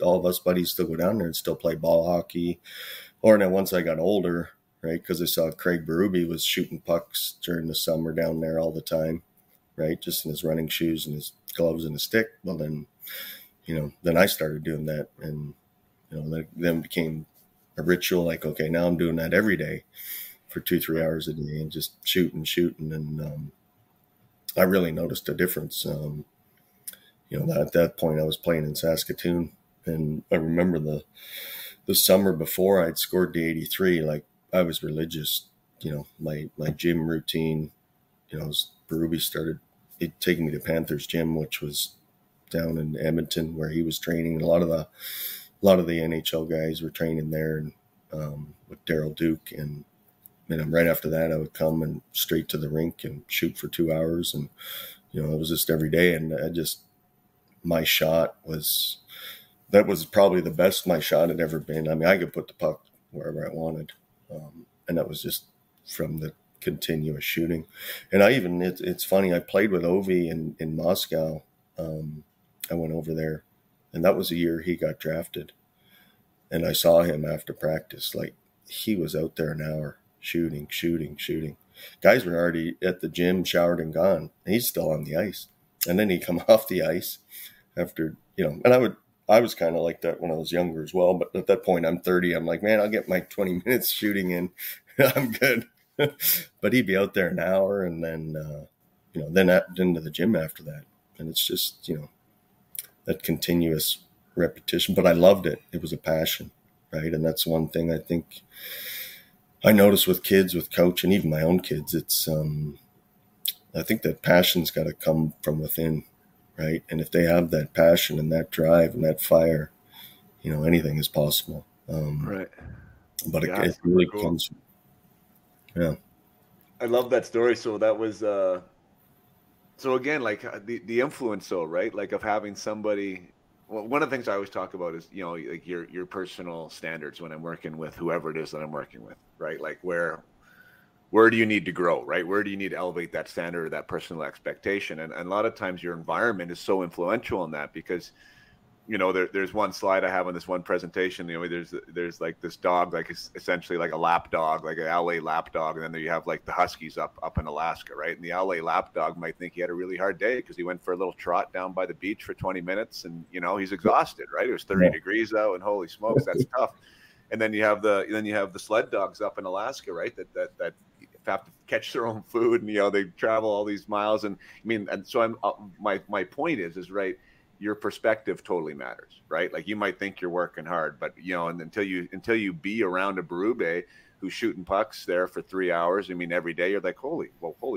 all of us buddies still go down there and still play ball hockey. Or then once I got older, right, because I saw Craig Berube was shooting pucks during the summer down there all the time, right, just in his running shoes and his gloves and his stick. Well, then, then I started doing that, and, then became a ritual, like, okay, now I'm doing that every day for 2-3 hours a day and just shooting. And I really noticed a difference. At that point I was playing in Saskatoon, and I remember the summer before I'd scored the 83, like I was religious, my gym routine, Berube started taking me to Panthers gym, which was down in Edmonton where he was training. And a lot of the NHL guys were training there, and with Daryl Duke, and right after that, I would come and straight to the rink and shoot for 2 hours. And, it was just every day. And my shot that was probably the best my shot had ever been. I mean, I could put the puck wherever I wanted. And that was just from the continuous shooting. And it's funny, I played with Ovi in Moscow. I went over there, and that was the year he got drafted. And I saw him after practice, like he was out there an hour shooting. Guys were already at the gym, showered and gone. And he's still on the ice. And then he come off the ice after, and I was kind of like that when I was younger as well. But at that point, I'm 30. I'm like, man, I'll get my 20 minutes shooting in. I'm good. But he'd be out there an hour, and then, then into the gym after that. And it's just, that continuous repetition. But I loved it. It was a passion, right? And that's one thing I think I notice with kids, with coach, and even my own kids. It's I think that passion's got to come from within, right? And if they have that passion and that drive and that fire, anything is possible. Right. But it really cool. comes. Yeah. I love that story. So that was, so again, like the influence, though, right? Like of having somebody. Well, one of the things I always talk about is, like your personal standards when I'm working with whoever it is that I'm working with, right? Like where do you need to grow, right? Where do you need to elevate that standard or that personal expectation? And a lot of times your environment is so influential in that because, there's one slide I have on this one presentation. There's like this dog, like it's essentially like a lap dog, like an LA lap dog. And then there you have like the Huskies up in Alaska, right? And the LA lap dog might think he had a really hard day because he went for a little trot down by the beach for 20 minutes and, he's exhausted, right? It was 30 degrees out and holy smokes, that's tough. And then you have the sled dogs up in Alaska, right? That have to catch their own food and, they travel all these miles. And I mean, and so I'm, my point is right. Your perspective totally matters, right? Like you might think you're working hard, but and until you be around a Berube who's shooting pucks there for 3 hours, I mean, every day you're like, holy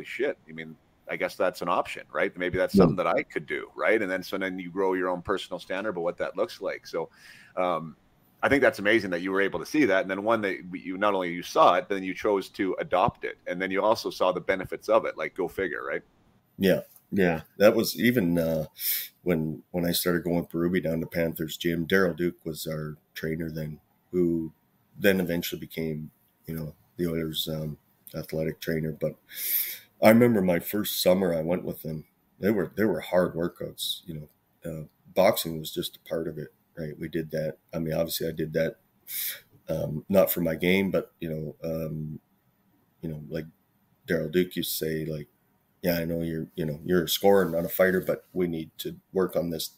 shit. I mean, I guess that's an option, right? Maybe that's something that I could do, right? And then you grow your own personal standard, but what that looks like. So, I think that's amazing that you were able to see that. And then one that you not only you saw it, but then you chose to adopt it, and then you also saw the benefits of it. Like, go figure, right? Yeah. Yeah, that was even when I started going with Berube down to Panthers gym. Deyell Duke was our trainer then, who then eventually became, the Oilers athletic trainer. But I remember my first summer I went with them. They were hard workouts. Boxing was just a part of it, right? We did that. I mean, obviously I did that not for my game, but like Deyell Duke used to say, like, yeah, I know you're a scorer, not a fighter, but we need to work on this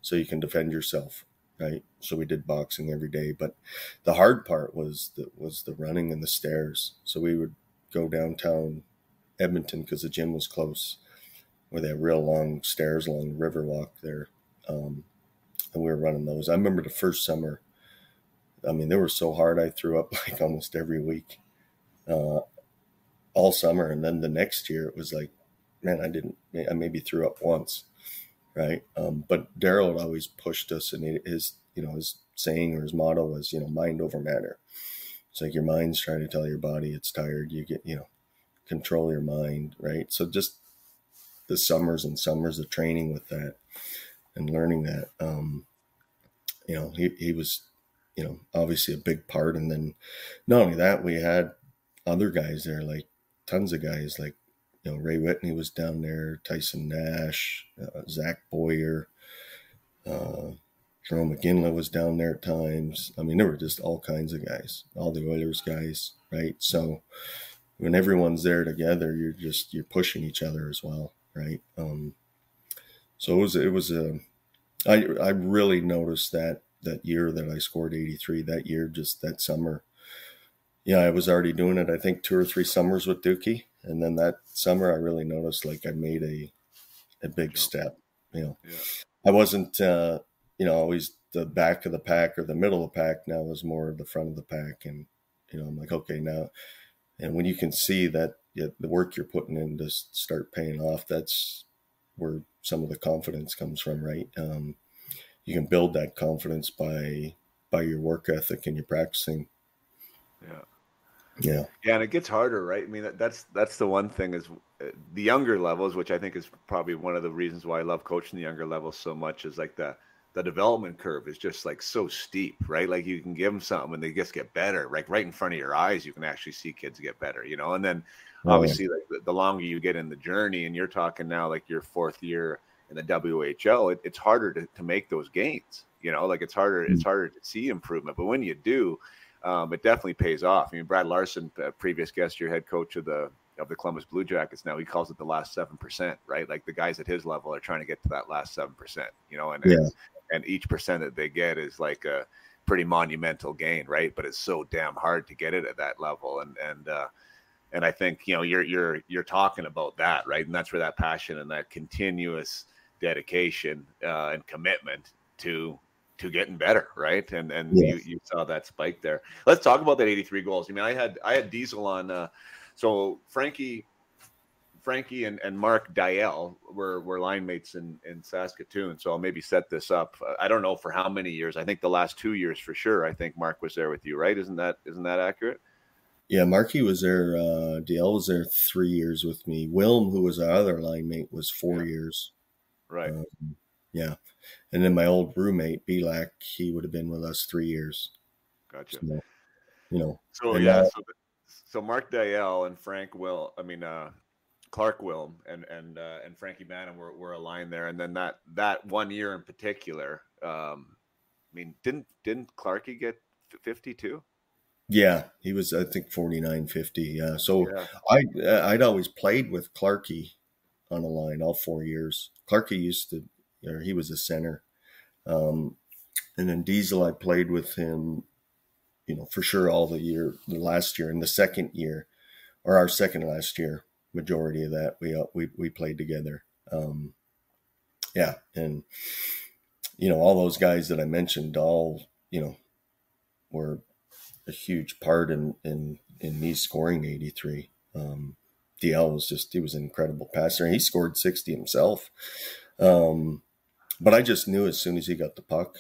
so you can defend yourself, right? So we did boxing every day, but the hard part was the running and the stairs. So we would go downtown Edmonton because the gym was close, where they have real long stairs along the Riverwalk there, and we were running those. I remember the first summer. I mean, they were so hard. I threw up like almost every week, all summer, and then the next year it was like, man, I maybe threw up once, right? But Deyell had always pushed us, and his saying or his motto was, mind over matter. It's like your mind's trying to tell your body it's tired. You get, control your mind, right? So just the summers and summers of training with that and learning that, he was, obviously a big part. And then not only that, we had other guys there, like tons of guys, like, Ray Whitney was down there, Tyson Nash, Zach Boyer, Jerome McGinley was down there at times. I mean, there were just all kinds of guys, all the Oilers guys, right? So when everyone's there together, you're pushing each other as well, right? So I really noticed that year that I scored 83, that year, just that summer. Yeah, I was already doing it, I think 2 or 3 summers with Dookie. And then that summer, I really noticed like I made a big step. Yeah. I wasn't, always the back of the pack or the middle of the pack. Now I was more the front of the pack. And, I'm like, okay, now. And when you can see that the work you're putting in to start paying off, that's where some of the confidence comes from, right? You can build that confidence by your work ethic and your practicing. Yeah. Yeah. Yeah, and it gets harder, right? I mean, that's the one thing is the younger levels, which I think is probably one of the reasons why I love coaching the younger levels so much, is like the development curve is just like so steep, right? Like you can give them something and they just get better, like right in front of your eyes. You can actually see kids get better, you know. And then Oh, yeah. obviously, like the longer you get in the journey, and you're talking now like your fourth year in the WHL, it's harder to make those gains, you know. Like it's harder to see improvement, but when you do. It definitely pays off. I mean, Brad Larson, previous guest, your head coach of the Columbus Blue Jackets, now he calls it the last 7%, right? Like the guys at his level are trying to get to that last 7%, you know, Yeah. and each percent that they get is like a pretty monumental gain, right? But it's so damn hard to get it at that level, and I think, you know, you're talking about that, right? And that's where that passion and that continuous dedication and commitment to getting better, right? And Yeah. you saw that spike there. Let's talk about that 83 goals. I mean, I had Deyell on. So Frankie and Mark Deyell were line mates in Saskatoon. So I'll maybe set this up. I don't know for how many years. I think the last 2 years for sure. I think Mark was there with you, right? Isn't that accurate? Yeah. Markey was there. DL was there 3 years with me. Wilm, who was our other line mate, was 4 years. Right. Yeah. And then my old roommate, Belak, he would have been with us 3 years. Gotcha. So, you know, So and yeah, now, so Mark Deyell and Clark Wilm and Frankie Banham were aligned there, and then that 1 year in particular. I mean, didn't Clarky get 52? yeah, he was, I think, 49, 50. Yeah. So Yeah, I'd always played with Clarky on the line all 4 years. Clarky used to, or he was a center. Um, and then Diesel, I played with him, you know, for sure all the last year and the second year, or our second last year, majority of that we played together. Yeah, and you know, all those guys that I mentioned, all, you know, were a huge part in me scoring 83. DL was just, he was an incredible passer. He scored 60 himself. But I just knew as soon as he got the puck,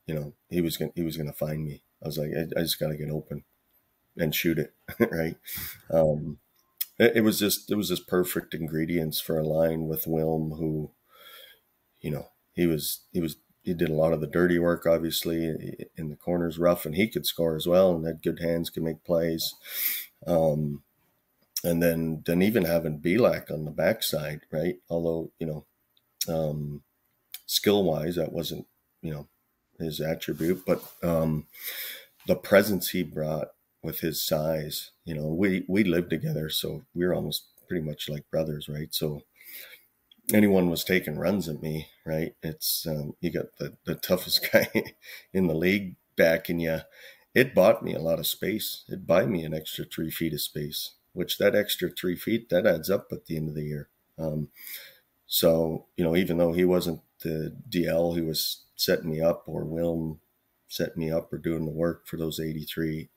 you know, he was gonna find me. I was like, I just got to get open and shoot it, right? It was just perfect ingredients for a line with Wilm, who, you know, he did a lot of the dirty work, obviously in the corners, rough, and he could score as well, and had good hands, could make plays. And then even having Belak on the backside, right? Although, you know, skill wise, that wasn't, you know, his attribute, but the presence he brought with his size, you know, we lived together, so we were almost pretty much like brothers, right? So anyone was taking runs at me, right? It's you got the toughest guy in the league backing you. It bought me a lot of space. It buy me an extra 3 feet of space, which that extra 3 feet that adds up at the end of the year. So, you know, even though he wasn't the DL who was setting me up, or Wilm setting me up or doing the work for those 83,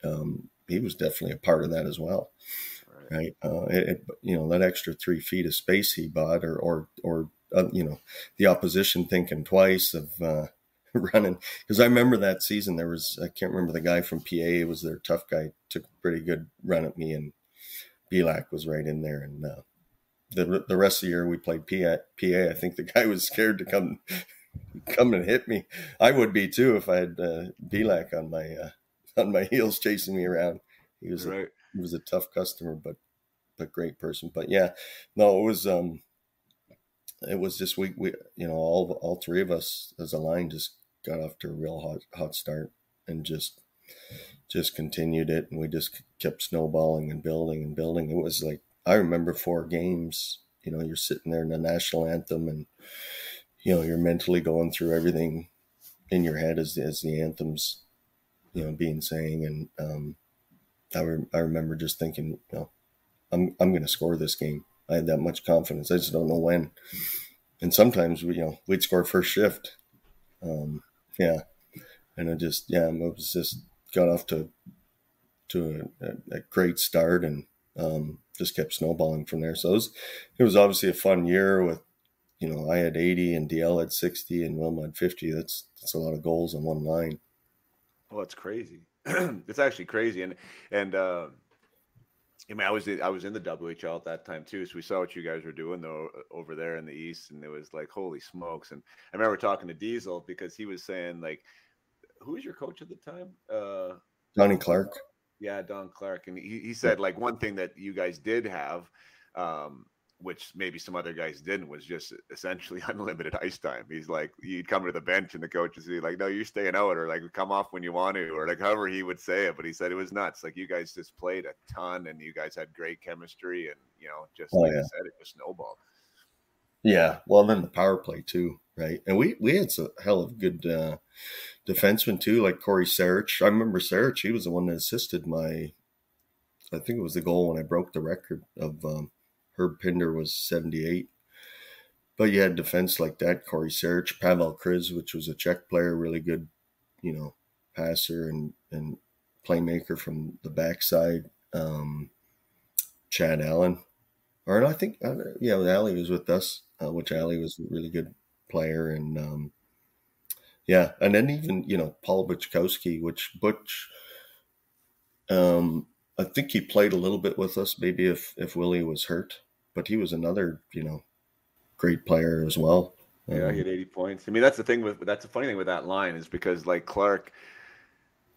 he was definitely a part of that as well. Right. You know, that extra 3 feet of space he bought, or you know, the opposition thinking twice of running. Because I remember that season, there was, I can't remember the guy from PA, was their tough guy, took a pretty good run at me, and Belak was right in there. And the rest of the year we played PA. I think the guy was scared to come and hit me. I would be too if I had Belak on my heels chasing me around. He was right. He was a tough customer, but great person. But yeah, no, it was just we you know, all three of us as a line just got off to a real hot start, and just continued it, and we just kept snowballing and building and building. It was like, I remember 4 games, you know, you're sitting there in the national anthem, and you know, you're mentally going through everything in your head as the anthem's, you know, being sang. And I remember just thinking, you know, I'm going to score this game. I had that much confidence. I just don't know when. And sometimes we'd score first shift. Yeah. And it was just got off to a great start, and just kept snowballing from there. So it was obviously a fun year with, you know, I had 80 and DL had 60 and Wilma had 50. That's a lot of goals on one line. Well, it's crazy. It's actually crazy, and I mean, I was in the WHL at that time too, so we saw what you guys were doing though over there in the East, and it was like, holy smokes! And I remember talking to Deyell because he was saying like, who was your coach at the time? Donnie Clark. Yeah, Don Clark, and he said like one thing that you guys did have, which maybe some other guys didn't, was just essentially unlimited ice time. He's like, you'd come to the bench and the coach would be like, no, you're staying out, or like come off when you want to, or like however he would say it. But he said it was nuts. Like you guys just played a ton, and you guys had great chemistry, and just like I said, it just snowballed. Yeah, well, then the power play too, right? And we had a hell of good defensemen too, like Corey Sarich. I remember Sarich; he was the one that assisted I think it was the goal when I broke the record of Herb Pinder was 78. But you had defense like that, Corey Sarich, Pavel Kriz, which was a Czech player, really good, passer and playmaker from the backside. Chad Allen. Or I think, Ali was with us, which Ali was a really good player. And, and then even, Paul Buchkowski, which Butch, I think he played a little bit with us, maybe if Willie was hurt. But he was another, great player as well. Yeah, he had 80 points. I mean, that's the funny thing with that line is because like Clark,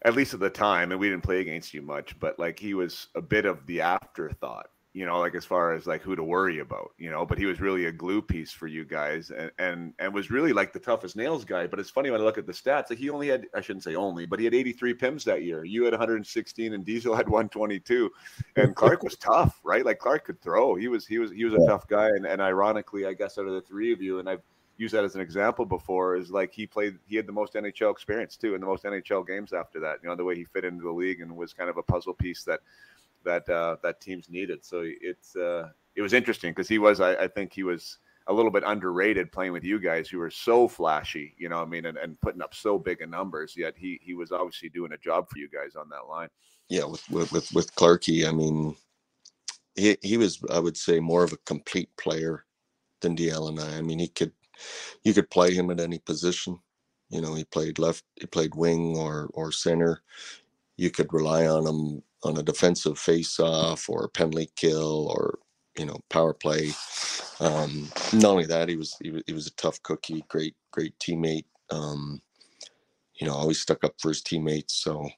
at least at the time, and we didn't play against you much, but like he was a bit of the afterthought, like as far as like who to worry about, but he was really a glue piece for you guys and was really like the toughest nails guy. But it's funny when I look at the stats, like he only had, I shouldn't say only, but he had 83 PIMs that year. You had 116 and Deyell had 122, and Clark was tough, right? Like Clark could throw. He was a tough guy. And ironically, I guess out of the three of you, and I've used that as an example before, is like he had the most NHL experience too, and the most NHL games after that, the way he fit into the league and was kind of a puzzle piece that teams needed. So it was interesting because I think he was a little bit underrated playing with you guys who were so flashy, and putting up so big in numbers, yet he was obviously doing a job for you guys on that line. Yeah, with Clarky, I mean, he was, I would say, more of a complete player than Deyell and I. I mean, you could play him at any position. He played left, he played wing or center. You could rely on him on a defensive face-off or penalty kill or power play. Not only that, he was a tough cookie, great teammate. Always stuck up for his teammates. So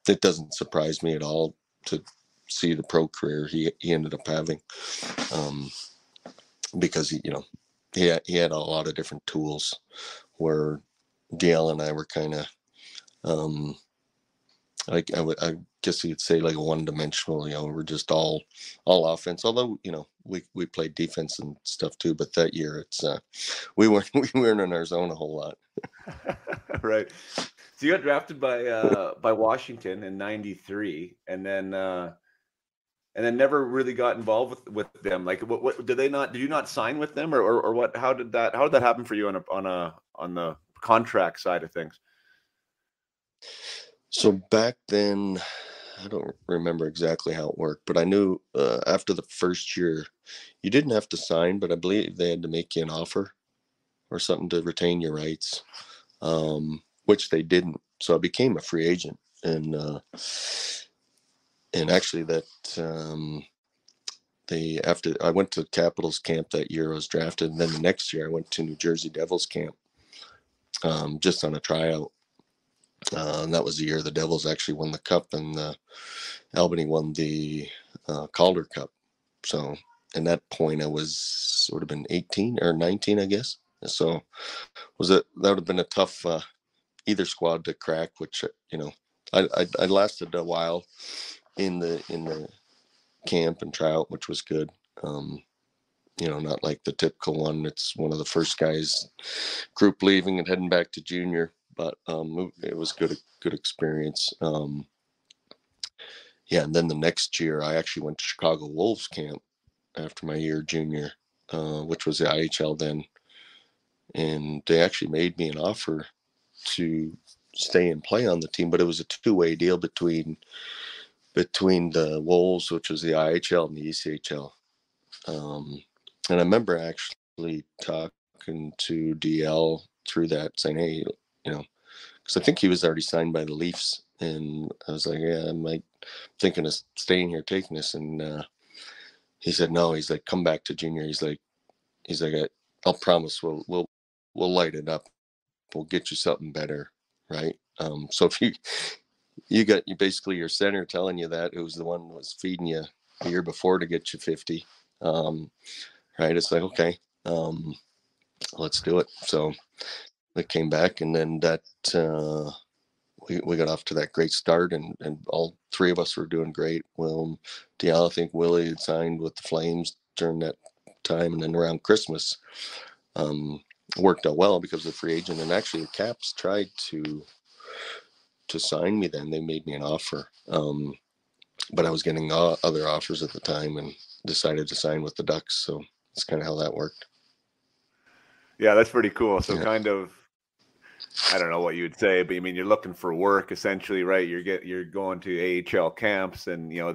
it doesn't surprise me at all to see the pro career he ended up having, because he had a lot of different tools, where Deyell and I were kind of I guess you'd say like one-dimensional. We're just all offense. Although we played defense and stuff too. But that year it's we weren't in our zone a whole lot. Right. So you got drafted by Washington in '93, and then never really got involved with them. Like, what did you not sign with them, or what? How did that happen for you on the contract side of things? So back then, I don't remember exactly how it worked, but I knew after the first year, you didn't have to sign, but I believe they had to make you an offer or something to retain your rights, which they didn't. So I became a free agent, and actually that after I went to Capitals camp that year, I was drafted, and then the next year I went to New Jersey Devils camp, just on a tryout. And that was the year the Devils actually won the cup, and Albany won the Calder Cup. So at that point, I would have been 18 or 19, I guess. So that would have been a tough either squad to crack. Which I lasted a while in the camp and tryout, which was good. Not like the typical one. It's one of the first guys group leaving and heading back to junior. But it was good experience. And then the next year I actually went to Chicago Wolves camp after my year junior, which was the IHL then. And they actually made me an offer to stay and play on the team, but it was a two-way deal between the Wolves, which was the IHL, and the ECHL. And I remember actually talking to Deyell through that, saying, hey, because I think he was already signed by the Leafs, and I was like, yeah, thinking of staying here, taking this. And he said, no, he's like, come back to junior. He's like, I'll promise we'll light it up. We'll get you something better. Right. So if you basically your center telling you that, who's the one who was feeding you the year before to get you 50. Right. It's like, okay, let's do it. So we came back, and then that, we got off to that great start, and all three of us were doing great. Well, Deyell, I think Willie had signed with the Flames during that time, and then around Christmas, worked out well because of the free agent. And actually the Caps tried to sign me then. They made me an offer, but I was getting other offers at the time and decided to sign with the Ducks. So that's kind of how that worked. Yeah, that's pretty cool. So Yeah. kind of, I don't know what you would say, but I mean, you're looking for work essentially, right? You're going to AHL camps, and you know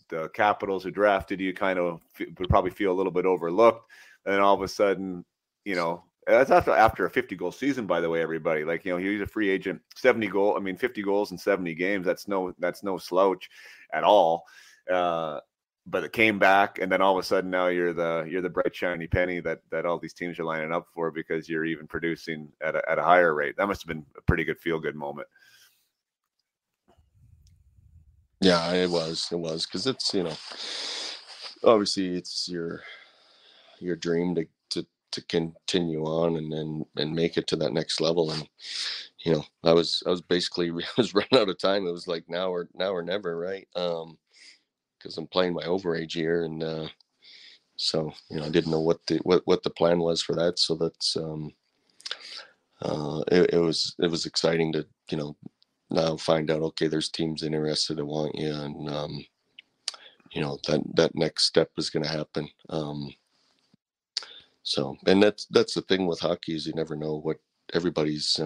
the Capitals who drafted you kind of would probably feel a little bit overlooked, and then all of a sudden, you know, that's after a 50-goal season, by the way, everybody. Like, you know, he's a free agent, 50 goals in 70 games. That's no slouch at all. But it came back, and then all of a sudden now you're the bright shiny penny that all these teams are lining up for because you're even producing at a higher rate. That must have been a pretty good feel-good moment. Yeah, it was because it's, you know, obviously it's your dream to continue on and make it to that next level. And you know, I was basically running out of time. It was like now or never, right? Because I'm playing my overage year, and so you know, I didn't know what the plan was for that. So that's it was exciting to, you know, now find out, okay, there's teams interested that want you, and you know, that next step is going to happen. So, and that's the thing with hockey, is you never know what everybody's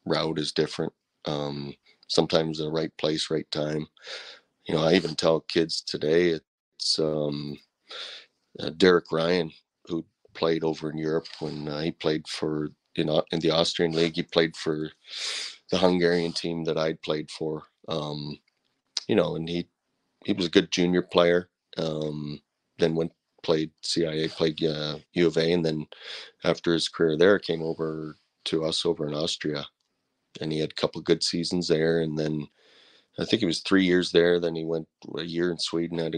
route is different. Sometimes the right place, right time. You know, I even tell kids today, it's Derek Ryan, who played over in Europe when he played for in the Austrian league. He played for the Hungarian team that I'd played for. You know, and he was a good junior player. Then played CIA, played U of A, and then after his career there, came over to us over in Austria, and he had a couple good seasons there, and then I think he was 3 years there. Then he went a year in Sweden, had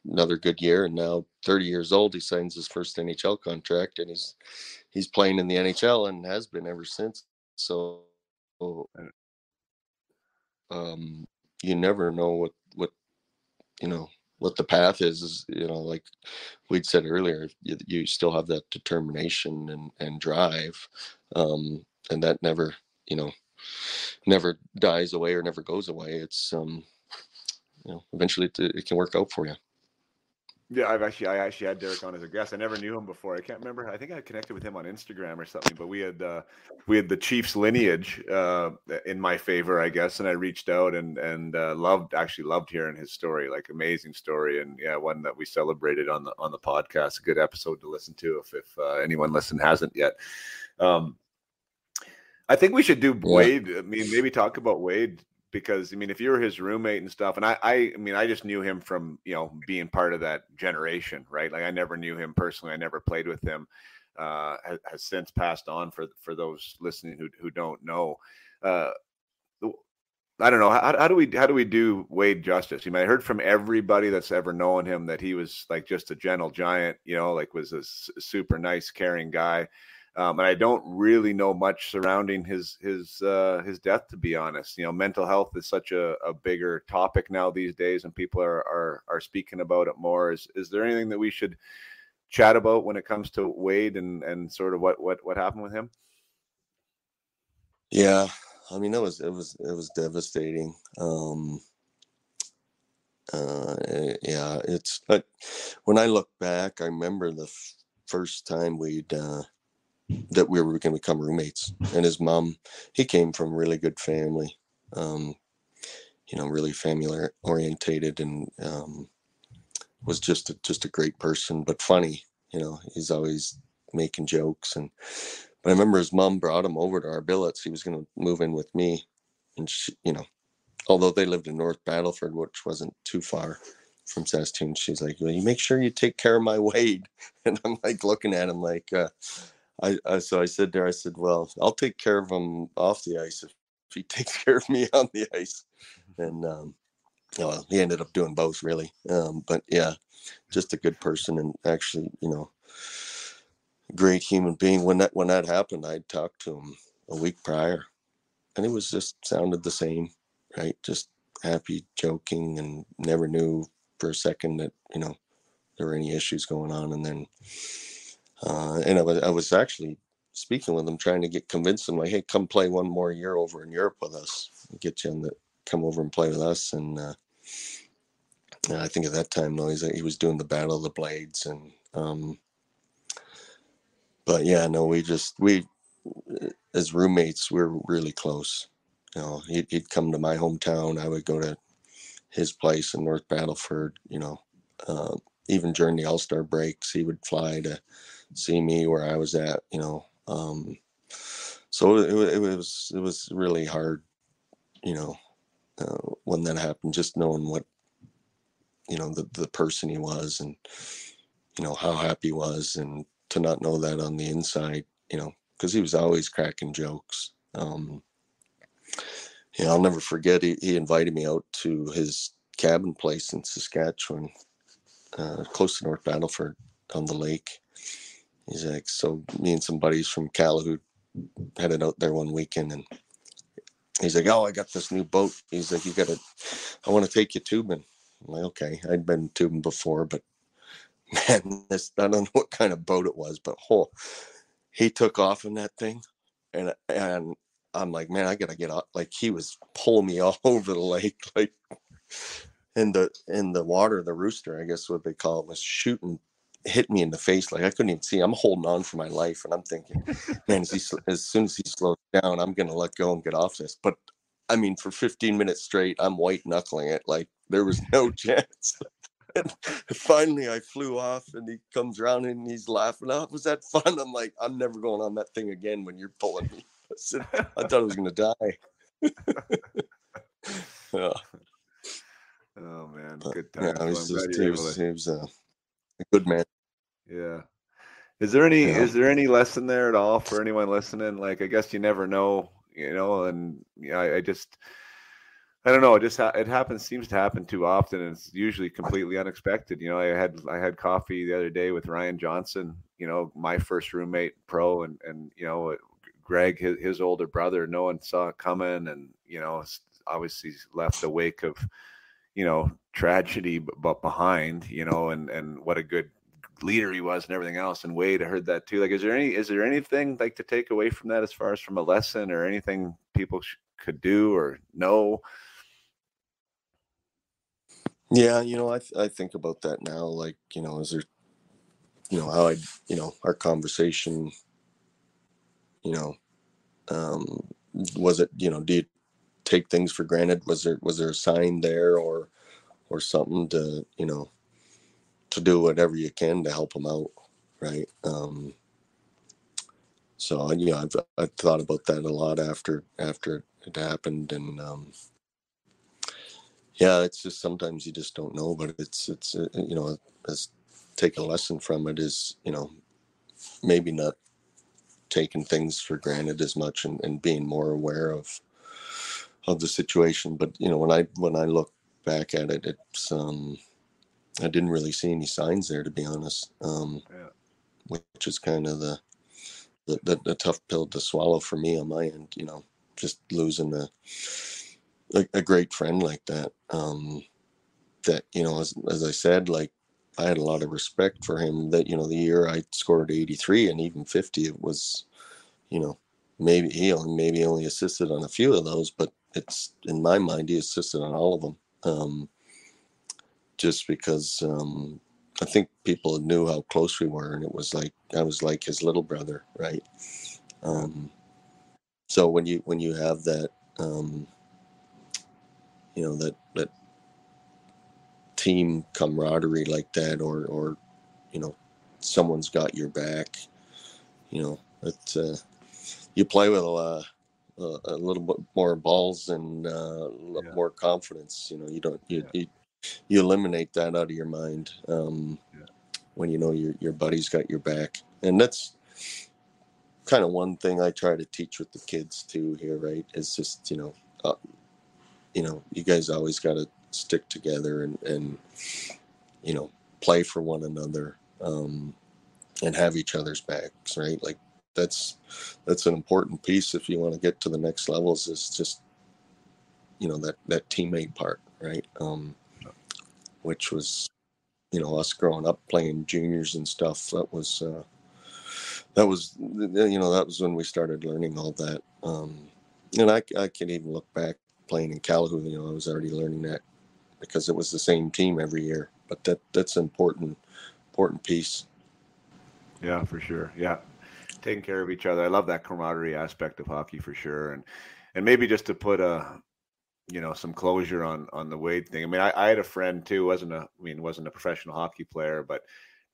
another good year, and now 30 years old, he signs his first NHL contract, and he's playing in the NHL and has been ever since. So, you never know what you know what the path is, you know, like we'd said earlier, you still have that determination and drive, and that never, you know, never dies away or never goes away. It's you know, eventually it can work out for you. Yeah, I actually had Derek on as a guest. I never knew him before. I can't remember. I think I connected with him on Instagram or something. But we had the Chiefs lineage in my favor, I guess. And I reached out and loved hearing his story. Like, amazing story, and yeah, one that we celebrated on the podcast. A good episode to listen to if anyone hasn't yet. I think we should do Wade. I mean, maybe talk about Wade. Because I mean, if you were his roommate and stuff, and I mean, I just knew him from, you know, being part of that generation, right? Like, I never knew him personally. I never played with him. Has since passed on for those listening who don't know. I don't know. How do we do Wade justice? I mean, I heard from everybody that's ever known him that he was like just a gentle giant, you know, like was a super nice, caring guy. And I don't really know much surrounding his death, to be honest. You know, mental health is such a bigger topic now these days, and people are speaking about it more. Is there anything that we should chat about when it comes to Wade and sort of what happened with him? Yeah, I mean, it was devastating. Yeah, it's, but when I look back, I remember the first time that we were going to become roommates, and his mom, he came from a really good family, you know, really family orientated, and was just a great person, but funny, you know, he's always making jokes. But I remember his mom brought him over to our billets. He was going to move in with me, and she, you know, although they lived in North Battleford, which wasn't too far from Saskatoon, she's like, well, you make sure you take care of my Wade. And I'm like looking at him like, so I said there, I said, well, I'll take care of him off the ice if he takes care of me on the ice. And well, he ended up doing both, really. But yeah, just a good person, and actually, great human being. When that happened, I'd talked to him a week prior, and it was just sounded the same, right? Just happy, joking, and never knew for a second that there were any issues going on. And then and I was actually speaking with him, trying to convince him, like, hey, come play one more year over in Europe with us, get you come over and play with us. And I think at that time, though, he was doing the Battle of the Blades. And but yeah, no, we as roommates, we're really close. He'd come to my hometown, I would go to his place in North Battleford. Even during the All-Star breaks, he would fly to see me where I was at. So it was really hard, when that happened, just knowing what the person he was, and how happy he was, and to not know that on the inside, because he was always cracking jokes. I'll never forget, he invited me out to his cabin place in Saskatchewan, close to North Battleford on the lake. He's like, so me and some buddies from Calahoo headed out there one weekend, and he's like, oh, I got this new boat. He's like, I want to take you tubing. I'm like, okay. I'd been tubing before, but man, I don't know what kind of boat it was, but he took off in that thing, and I'm like, man, I gotta get out. Like, he was pulling me all over the lake, like in the water. The rooster, I guess what they call it, was hit me in the face. Like, I couldn't even see. I'm holding on for my life, and I'm thinking, man, as soon as he slows down, I'm gonna let go and get off this. But I mean, for 15 minutes straight, I'm white knuckling it. Like, there was no chance. And finally, I flew off, and he comes around and he's laughing. Oh, was that fun? I'm like, I'm never going on that thing again when you're pulling me. I thought I was going to die. Yeah. Oh man, good times. Yeah, he was a good man. Yeah. Is there any lesson there at all for anyone listening? Like, I guess you never know, and I don't know. It seems to happen too often, and it's usually completely unexpected. I had coffee the other day with Ryan Johnson, my first roommate pro, and Greg, his older brother. No one saw it coming, and obviously left a wake of tragedy, but behind, and what a good leader he was and everything else. And Wade, I heard that too. Like, is there anything like to take away from that as far as from a lesson, or anything people could do or know? Yeah, I think about that now. Like, is there, how our conversation, was it, do you take things for granted? Was there a sign there, or something to, to do whatever you can to help them out, right? So I've thought about that a lot after it happened, and yeah, it's just sometimes you just don't know, but it's as take a lesson from it is, maybe not taking things for granted as much, and being more aware of the situation. But when I look back at it, it's I didn't really see any signs there, to be honest. Yeah. Which is kind of the tough pill to swallow for me on my end, just losing a great friend like that. That, as I said, like, I had a lot of respect for him. That, the year I scored 83 and even 50, it was, maybe he only assisted on a few of those, but it's, in my mind, he assisted on all of them. Just because I think people knew how close we were, and it was like I was like his little brother, right? So when you have that, that team camaraderie like that, or someone's got your back, it's you play with a little bit more balls and more confidence. You don't you eliminate that out of your mind when you know your buddy's got your back, and that's kind of one thing I try to teach with the kids too here, right? Is just you guys always got to stick together and play for one another and have each other's backs, right? Like that's an important piece if you want to get to the next levels. Is just that teammate part, right? Which was us growing up playing juniors and stuff. That was when we started learning all that. And I can even look back playing in Calhoun. I was already learning that because it was the same team every year. But that's an important piece. Yeah, for sure. Yeah, taking care of each other. I love that camaraderie aspect of hockey for sure. And maybe just to put some closure on the Wade thing. I mean, I had a friend too. wasn't a professional hockey player, but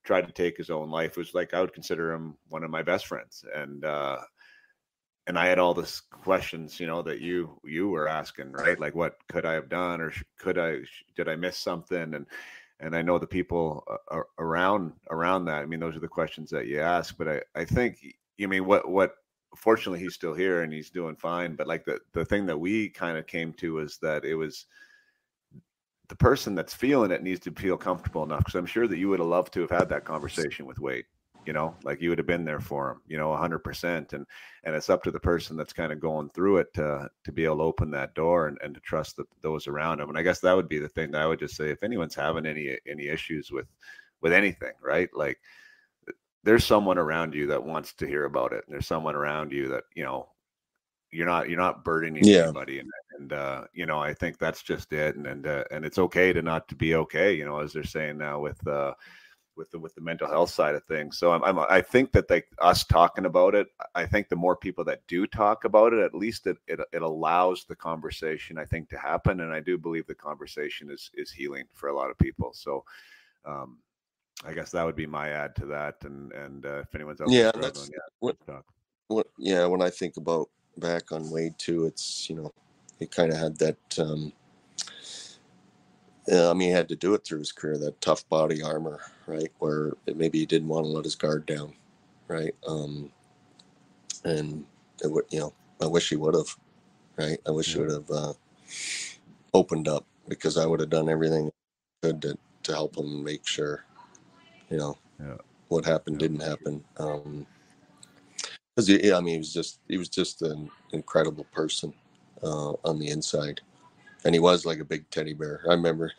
tried to take his own life. It was like I would consider him one of my best friends, and I had all this questions, that you were asking, right? Like, what could I have done, or did I miss something? And I know the people around that. I mean, those are the questions that you ask. But I think, what fortunately he's still here and he's doing fine. But like the thing that we kind of came to is that it was the person that's feeling it needs to feel comfortable enough. Because I'm sure that you would have loved to have had that conversation with Wade. Like you would have been there for him, 100%. And it's up to the person that's kind of going through it to be able to open that door and to trust those around him. And I guess that would be the thing that I would just say, if anyone's having any issues with anything, right? Like there's someone around you that wants to hear about it. And there's someone around you that, you're not burdening anybody. And I think that's just it. And it's okay to not to be okay, as they're saying now with the mental health side of things. So I think that us talking about it, I think the more people that do talk about it, at least it allows the conversation, I think, to happen. And I do believe the conversation is healing for a lot of people. So I guess that would be my add to that. And if anyone's else struggling, when I think about back on Wade too, it's he kind of had that he had to do it through his career, that tough body armor, right? Where maybe he didn't want to let his guard down, right? And it would, I wish he would have, right? I wish he would have opened up, because I would have done everything I could to help him make sure, what happened didn't happen. Because he was just an incredible person on the inside. And he was like a big teddy bear. I remember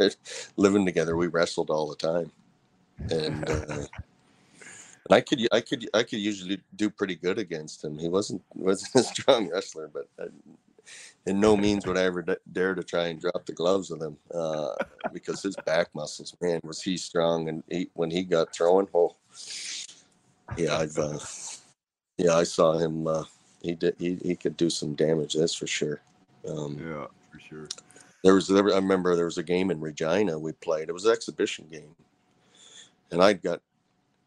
living together. We wrestled all the time, and I could usually do pretty good against him. He wasn't a strong wrestler, but in no means would I ever dare to try and drop the gloves with him, because his back muscles, man, was he strong. And when he got throwing, I saw him. He could do some damage. That's for sure. For sure. I remember there was a game in Regina we played. It was an exhibition game, and I got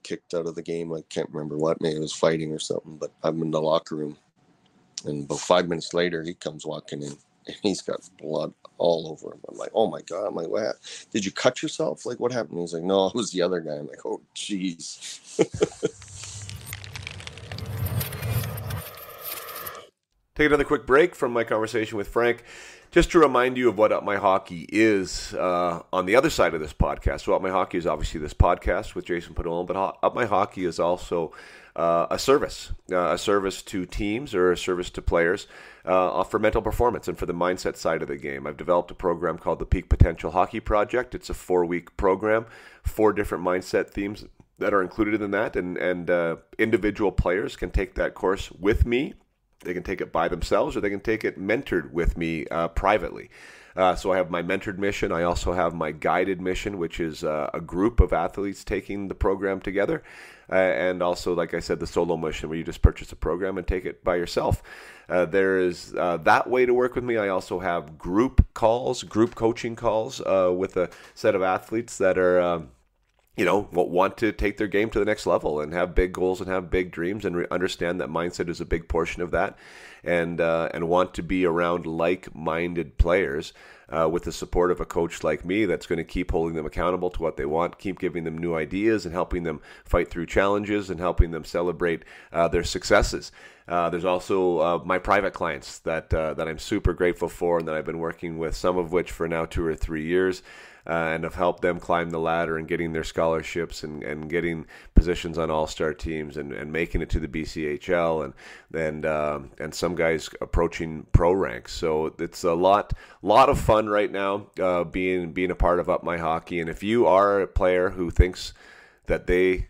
kicked out of the game. I can't remember what. Maybe it was fighting or something. But I'm in the locker room, and about 5 minutes later, he comes walking in, and he's got blood all over him. I'm like, oh my God! I'm like, what? Did you cut yourself? Like, what happened? He's like, no, it was the other guy. I'm like, oh, jeez. Take another quick break from my conversation with Frank, just to remind you of what Up My Hockey is on the other side of this podcast. So Up My Hockey is obviously this podcast with Jason Padolan, but Up My Hockey is also a service to teams or a service to players for mental performance and for the mindset side of the game. I've developed a program called the Peak Potential Hockey Project. It's a 4-week program, 4 different mindset themes that are included in that, and individual players can take that course with me. They can take it by themselves, or they can take it mentored with me privately. So I have my mentored mission. I also have my guided mission, which is a group of athletes taking the program together. And also, like I said, the solo mission, where you just purchase a program and take it by yourself. There is that way to work with me. I also have group coaching calls with a set of athletes that are want to take their game to the next level and have big goals and have big dreams and understand that mindset is a big portion of that, and want to be around like-minded players with the support of a coach like me that's going to keep holding them accountable to what they want, keep giving them new ideas and helping them fight through challenges and helping them celebrate their successes. There's also my private clients that I'm super grateful for and that I've been working with, some of which for now 2 or 3 years. And have helped them climb the ladder and getting their scholarships and getting positions on all-star teams and making it to the BCHL and some guys approaching pro ranks. So it's a lot of fun right now being a part of Up My Hockey. And if you are a player who thinks that they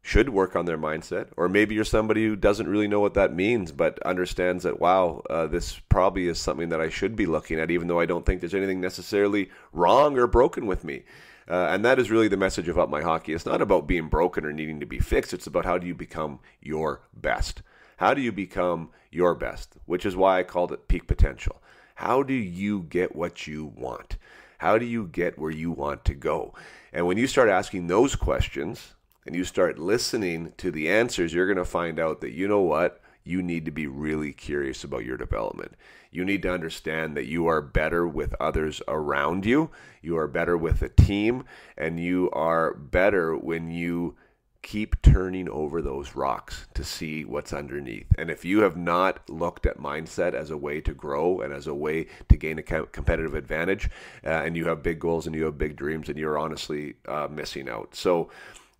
should work on their mindset, or maybe you're somebody who doesn't really know what that means but understands that, wow, this probably is something that I should be looking at, even though I don't think there's anything necessarily wrong or broken with me. And that is really the message of Up My Hockey. It's not about being broken or needing to be fixed. It's about how do you become your best. How do you become your best, which is why I called it peak potential. How do you get what you want? How do you get where you want to go? And when you start asking those questions, and you start listening to the answers, you're going to find out that, you know what, you need to be really curious about your development. You need to understand that you are better with others around you. You are better with a team, and you are better when you keep turning over those rocks to see what's underneath. And if you have not looked at mindset as a way to grow and as a way to gain a competitive advantage, and you have big goals and you have big dreams, and you're honestly missing out. So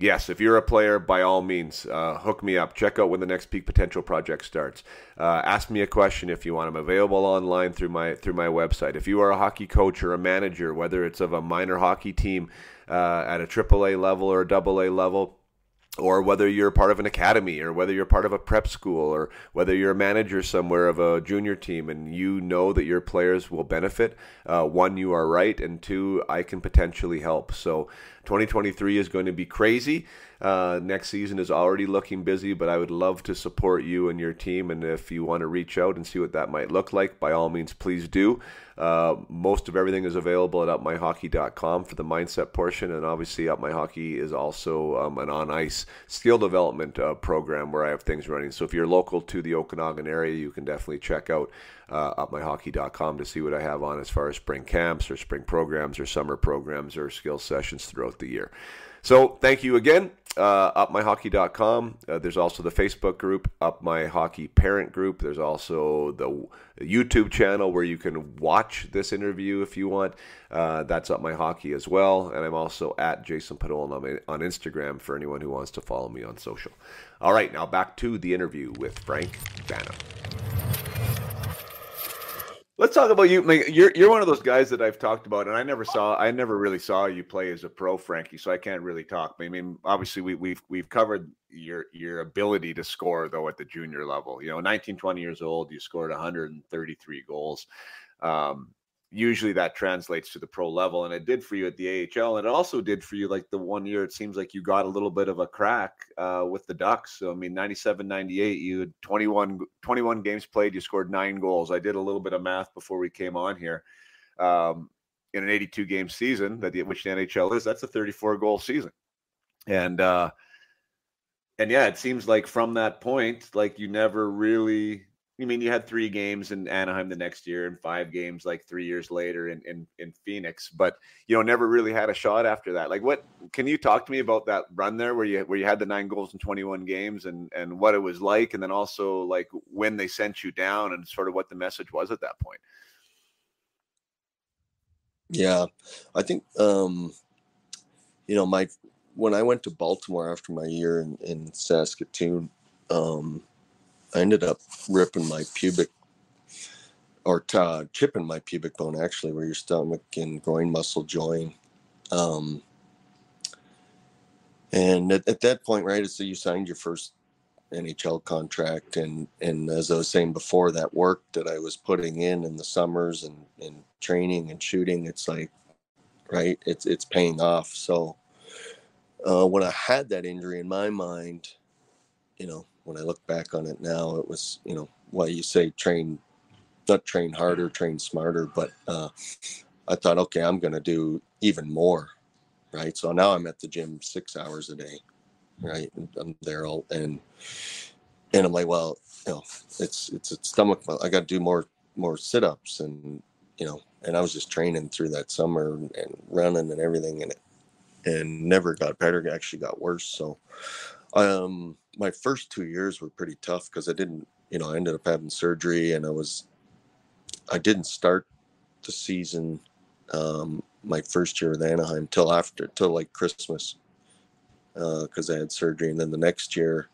yes, if you're a player, by all means, hook me up. Check out when the next Peak Potential project starts. Ask me a question if you want. I'm available online through my website. If you are a hockey coach or a manager, whether it's of a minor hockey team at a AAA level or a AA level, or whether you're part of an academy, or whether you're part of a prep school, or whether you're a manager somewhere of a junior team and you know that your players will benefit, one, you are right, and two, I can potentially help. So 2023 is going to be crazy. Next season is already looking busy, but I would love to support you and your team. And if you want to reach out and see what that might look like, by all means, please do. Most of everything is available at upmyhockey.com for the mindset portion. And obviously, Up My Hockey is also an on-ice skill development program where I have things running. So if you're local to the Okanagan area, you can definitely check out upmyhockey.com to see what I have on as far as spring camps or spring programs or summer programs or skill sessions throughout the year. So thank you again. Upmyhockey.com. There's also the Facebook group, Up My Hockey Parent Group. There's also the YouTube channel where you can watch this interview if you want. That's Up My Hockey as well. And I'm also at Jason Padolin on Instagram for anyone who wants to follow me on social. All right, now back to the interview with Frank Banham. Let's talk about you. Like, you're one of those guys that I've talked about, and I never really saw you play as a pro, Frankie. So I can't really talk. I mean, obviously we've covered your ability to score though at the junior level. 19, 20 years old, you scored 133 goals. Usually that translates to the pro level, and it did for you at the AHL, and it also did for you like the 1 year it seems like you got a little bit of a crack with the Ducks. So I mean, 97, 98, you had 21 games played, you scored 9 goals. I did a little bit of math before we came on here. In an 82 game season, which the NHL is, that's a 34 goal season. And yeah, it seems like from that point, like you never really. I mean, you had 3 games in Anaheim the next year and 5 games like 3 years later in Phoenix, but never really had a shot after that. Like, what can you talk to me about that run there where you had the 9 goals in 21 games and what it was like, and then also like when they sent you down and sort of what the message was at that point? Yeah, I think when I went to Baltimore after my year in Saskatoon, I ended up ripping my chipping my pubic bone, actually, where your stomach and groin muscle join. And at that point, right, so you signed your first NHL contract. And as I was saying before, that work that I was putting in the summers and training and shooting, it's like, right, it's paying off. So when I had that injury in my mind, when I look back on it now, it was, why you say not train harder, train smarter. But I thought, okay, I'm going to do even more. right? So now I'm at the gym 6 hours a day, right? And I'm there all, and I'm like, well, it's a stomach. I got to do more sit-ups, and and I was just training through that summer and running and everything, and never got better. It actually got worse. So, my first 2 years were pretty tough because I didn't, I ended up having surgery, and I didn't start the season, my first year with Anaheim till like Christmas, because I had surgery, and then the next year,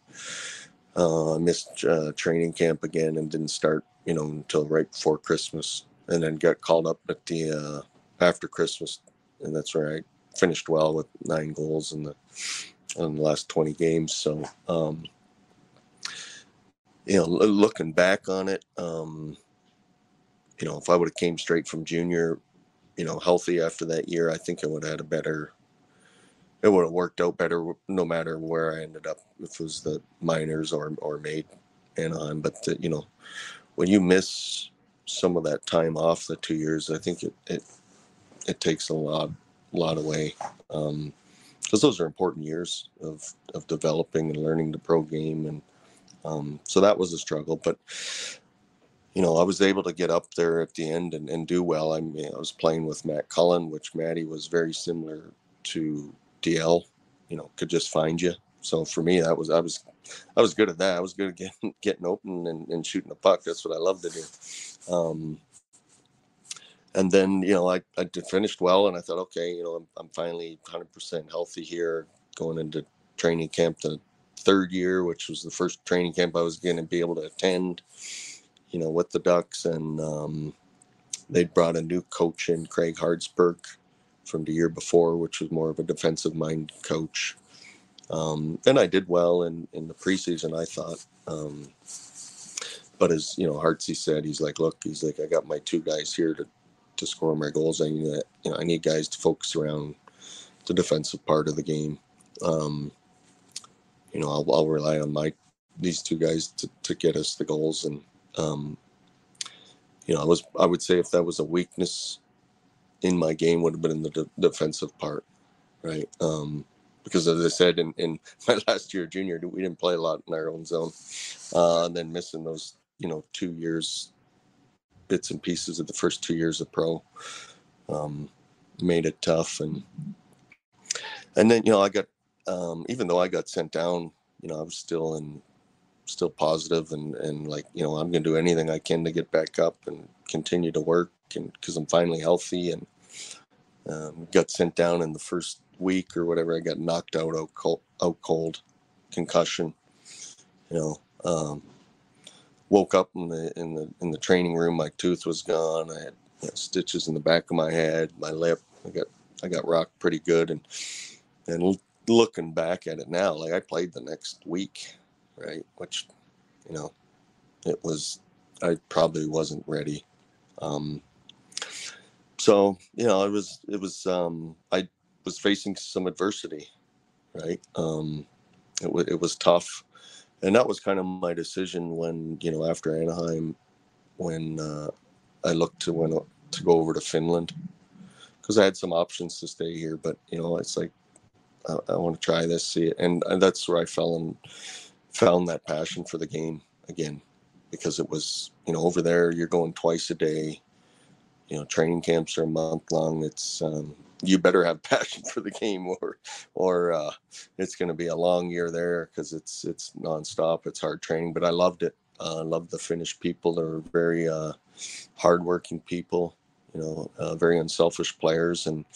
I missed training camp again and didn't start, until right before Christmas, and then got called up at the after Christmas, and that's where I finished well with 9 goals in the last 20 games. So, looking back on it, if I would have came straight from junior, healthy after that year, I think I would have had it would have worked out better no matter where I ended up, if it was the minors or made Anaheim. But, when you miss some of that time off, the 2 years, I think it takes a lot away. Because those are important years of developing and learning the pro game. And so that was a struggle. But, I was able to get up there at the end and do well. I was playing with Matt Cullen, which Matty was very similar to Deyell, could just find you. So for me, I was good at that. I was good at getting open and shooting a puck. That's what I love to do. And then, I finished well, and I thought, okay, I'm finally 100% healthy here, going into training camp the third year, which was the first training camp I was going to be able to attend, with the Ducks. And they brought a new coach in, Craig Hardsburg, from the year before, which was more of a defensive mind coach. And I did well in the preseason, I thought. But as, Hartsey said, he's like, I got my 2 guys here to score my goals. I need guys to focus around the defensive part of the game. I'll rely on these 2 guys to get us the goals. And, I would say if that was a weakness in my game, would have been in the defensive part. Right. Because as I said, in my last year junior, we didn't play a lot in our own zone. And then missing those, 2 years, bits and pieces of the first 2 years of pro, made it tough. And then, I got, even though I got sent down, I was still positive and like, I'm going to do anything I can to get back up and continue to work, and because I'm finally healthy. And got sent down in the first week or whatever. I got knocked out cold, concussion. Woke up in the training room. My tooth was gone. I had stitches in the back of my head, my lip. I got rocked pretty good. And looking back at it now, like I played the next week, right? Which, it was, I probably wasn't ready. So, I was facing some adversity, right? It was tough. And that was kind of my decision when, after Anaheim, when I looked to go over to Finland, because I had some options to stay here, but, it's like, I want to try this, see it. And that's where I found that passion for the game again, because it was, over there, you're going twice a day. Training camps are a month long. It's, you better have passion for the game or it's going to be a long year there, because it's nonstop. It's hard training, but I loved it. I loved the Finnish people. They're very hardworking people, very unselfish players. And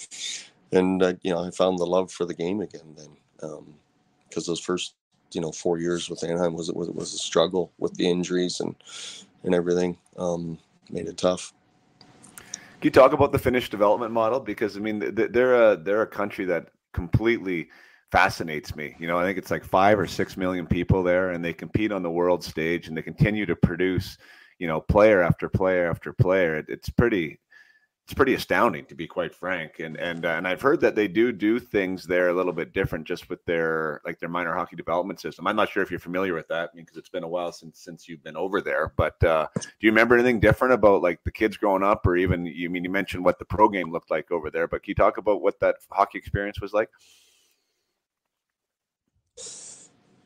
I found the love for the game again then, because those first, 4 years with Anaheim was a struggle with the injuries and everything, made it tough. Can you talk about the Finnish development model? Because they're a country that completely fascinates me. I think it's like 5 or 6 million people there, and they compete on the world stage, and they continue to produce, player after player after player. It's pretty it's pretty astounding, to be quite frank. And I've heard that they do things there a little bit different, just with their minor hockey development system. I'm not sure if you're familiar with that, because it's been a while since you've been over there. But do you remember anything different about like the kids growing up, or even you mentioned what the pro game looked like over there? But can you talk about what that hockey experience was like?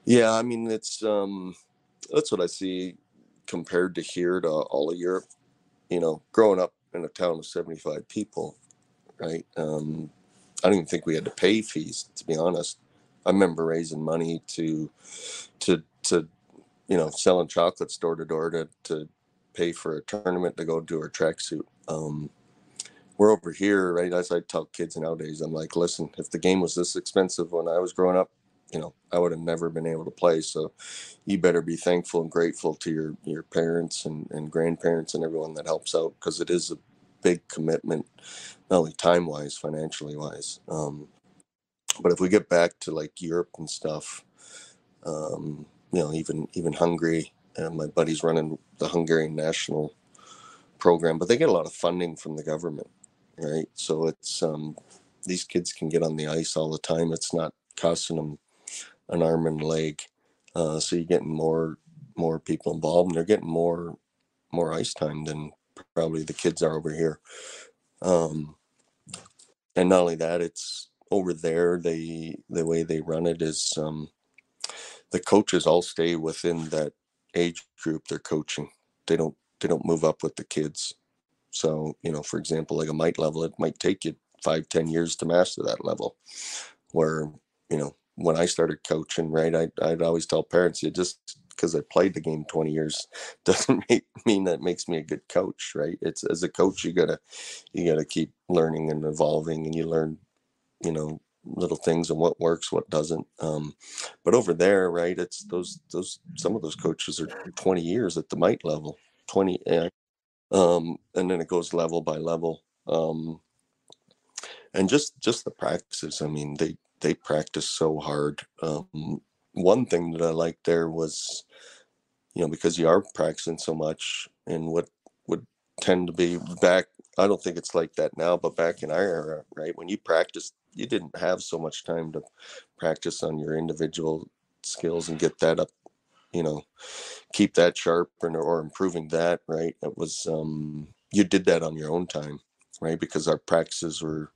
Yeah, I mean, it's that's what I see compared to here to all of Europe. Growing up in a town of 75 people, right? I don't even think we had to pay fees, to be honest. I remember raising money to selling chocolates door to door to pay for a tournament to go do our tracksuit. We're over here, right? As I tell kids nowadays, I'm like, listen, if the game was this expensive when I was growing up, I would have never been able to play. So you better be thankful and grateful to your parents and grandparents and everyone that helps out, because it is a big commitment, not only time-wise, financially-wise. But if we get back to like Europe and stuff, even Hungary, and my buddy's running the Hungarian national program, but they get a lot of funding from the government, right? So it's these kids can get on the ice all the time. It's not costing them an arm and leg. So you're getting more people involved, and they're getting more ice time than probably the kids are over here. And not only that, it's over there, the way they run it is the coaches all stay within that age group they're coaching. They don't move up with the kids. So, for example, like a mite level, it might take you 5-10 years to master that level. Where, when I started coaching, right, I'd always tell parents, just because I played the game 20 years doesn't mean that makes me a good coach, right? It's, as a coach, you gotta keep learning and evolving, and you learn, little things and what works, what doesn't. But over there, right, it's those some of those coaches are 20 years at the mite level, 20, and then it goes level by level. And just the practices, I mean, they practice so hard. One thing that I liked there was, because you are practicing so much, and what would tend to be back, I don't think it's like that now, but back in our era, right, when you practiced, you didn't have so much time to practice on your individual skills and get that up, keep that sharp or improving that, right? It was, you did that on your own time, right? Because our practices were,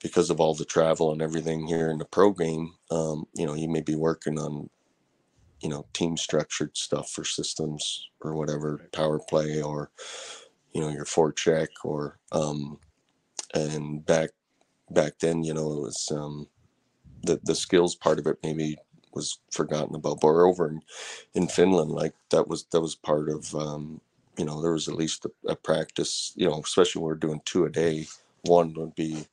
because of all the travel and everything here in the pro game, you may be working on, team structured stuff for systems or whatever, power play, or, your forecheck, or, and back then, it was, the skills part of it maybe was forgotten about. But over in Finland, like that was part of, there was at least a practice, especially when we're doing 2 a day, one would be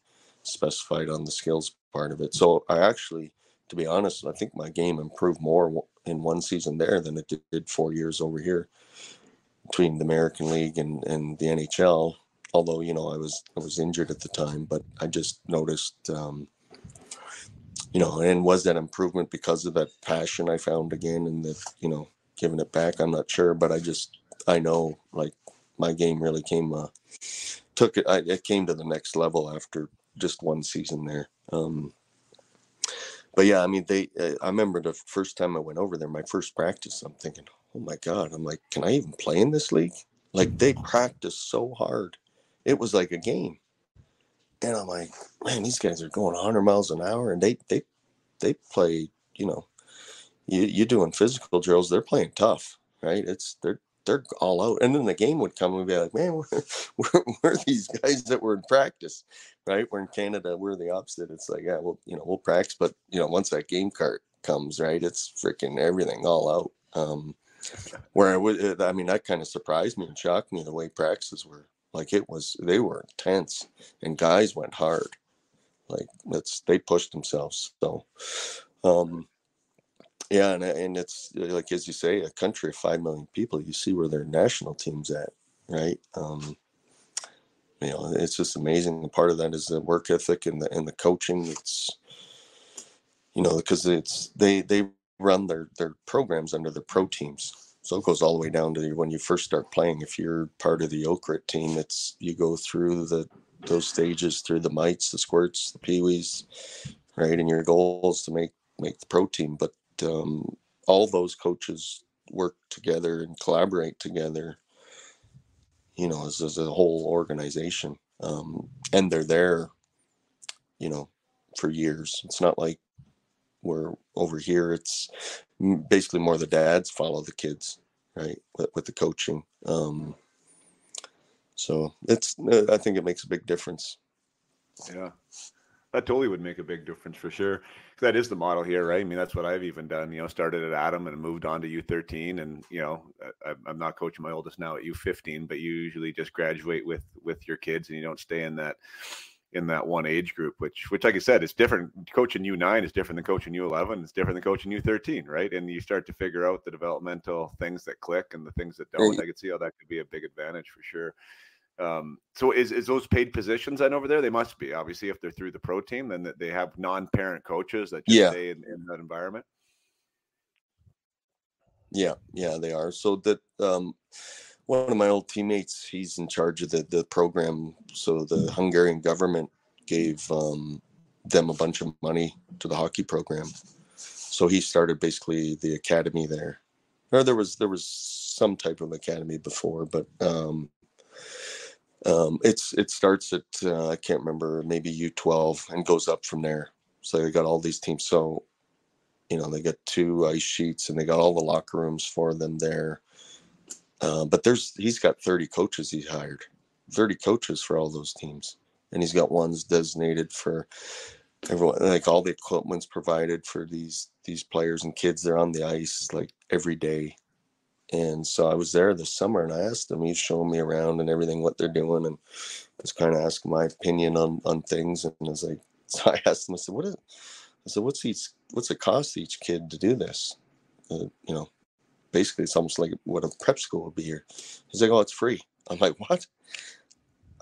specified on the skills part of it. So I actually, to be honest, I think my game improved more in one season there than it did 4 years over here between the American League and the NHL. Although, I was injured at the time, but I just noticed, and was that improvement because of that passion I found again, and that, giving it back? I'm not sure, but I know, like, my game really came, it came to the next level after just one season there. But yeah, I mean, I remember the first time I went over there, my first practice, I'm thinking, oh my God, I'm like, can I even play in this league? Like, they practice so hard. It was like a game. And I'm like, man, these guys are going 100 miles an hour, and they play, you doing physical drills, they're playing tough, right? They're all out. And then the game would come and be like, man, we're these guys that were in practice, right? We're in Canada, we're the opposite. It's like, yeah, we'll practice, but once that game cart comes, right, it's freaking everything all out. Where that kind of surprised me and shocked me, the way practices were. Like, they were intense, and guys went hard. Like, they pushed themselves. So, yeah, and it's like, as you say, a country of 5 million people, you see where their national team's at, right? It's just amazing. And part of that is the work ethic and the coaching. It's, because they run their programs under the pro teams, So it goes all the way down to when you first start playing. If you're part of the Okrit team, you go through those stages, through the mites, the squirts, the peewees, right? And your goal is to make the pro team. But all those coaches work together and collaborate together, as a whole organization. And they're there, for years. It's not like we're over here. It's basically more the dads follow the kids, right? With the coaching. So I think it makes a big difference. Yeah. That totally would make a big difference for sure. That is the model here, right? I mean, that's what I've even done. Started at Adam and moved on to U13, and I'm not coaching my oldest now at U15, but you usually just graduate with your kids, and you don't stay in that one age group, which like I said, is different. Coaching U9 is different than coaching U11. It's different than coaching U13, right? And you start to figure out the developmental things that click and the things that don't. I could see how that could be a big advantage for sure. So is those paid positions then over there? They must be, obviously, if they're through the pro team, then they have non-parent coaches that just stay in that environment. Yeah, they are. So that one of my old teammates, he's in charge of the program. So the Hungarian government gave them a bunch of money to the hockey program. So he started basically the academy there. Or there was some type of academy before, but it starts at I can't remember, maybe U12 and goes up from there. So they got all these teams. So they got 2 ice sheets and they got all the locker rooms for them there. But he's got 30 coaches he's hired, 30 coaches for all those teams, and he's got ones designated for everyone. Like all the equipment's provided for these players and kids. They're on the ice like every day. And so I was there this summer and I asked him, he's showing me around and everything, what they're doing. And I was kind of asking my opinion on things. And I was like, so I asked him, I said, what's it cost each kid to do this? Basically it's almost like what a prep school would be here. He's like, oh, it's free. I'm like, what?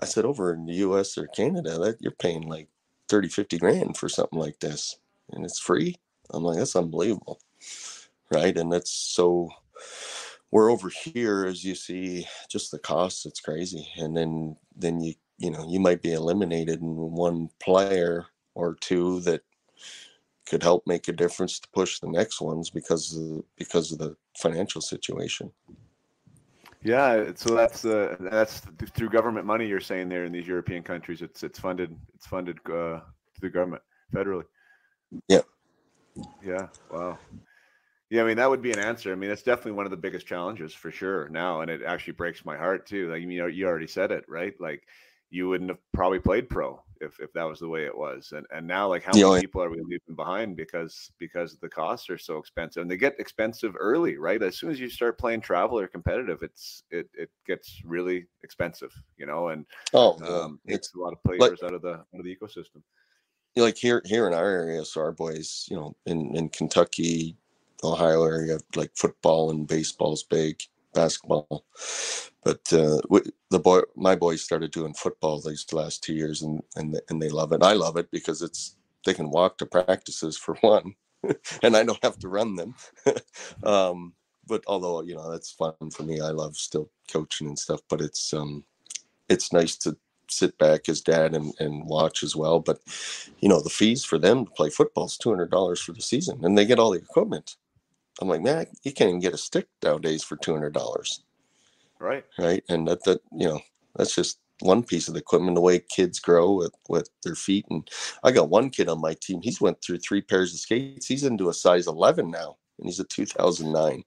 I said, over in the US or Canada, you're paying like 30, 50 grand for something like this. And it's free. I'm like, that's unbelievable. Right. And that's so, we're over here, as you see, just the costs, it's crazy. And then you might be eliminated in one player or two that could help make a difference to push the next ones because of the financial situation. Yeah, so that's through government money you're saying there in these European countries. It's funded through the government federally. Yeah. Yeah. Wow. Yeah, I mean, that would be an answer. I mean, it's definitely one of the biggest challenges for sure now, and it actually breaks my heart too. Like, you already said it, right? Like, you wouldn't have probably played pro if that was the way it was. And now, like, how many people are we leaving behind because the costs are so expensive, and they get expensive early, right? As soon as you start playing travel or competitive, it gets really expensive, and takes a lot of players out of the ecosystem. Like here in our area, so our boys, in Kentucky, Ohio area, like football and baseball's big, basketball. But my boys started doing football these last 2 years, and they love it. I love it because they can walk to practices for one, and I don't have to run them. But although that's fun for me, I love still coaching and stuff. But it's nice to sit back as dad and watch as well. But the fees for them to play football is $200 for the season, and they get all the equipment. I'm like, man, you can't even get a stick nowadays for $200. Right. And that's just one piece of the equipment, the way kids grow with their feet. And I got one kid on my team. He's went through 3 pairs of skates. He's into a size 11 now, and he's a 2009.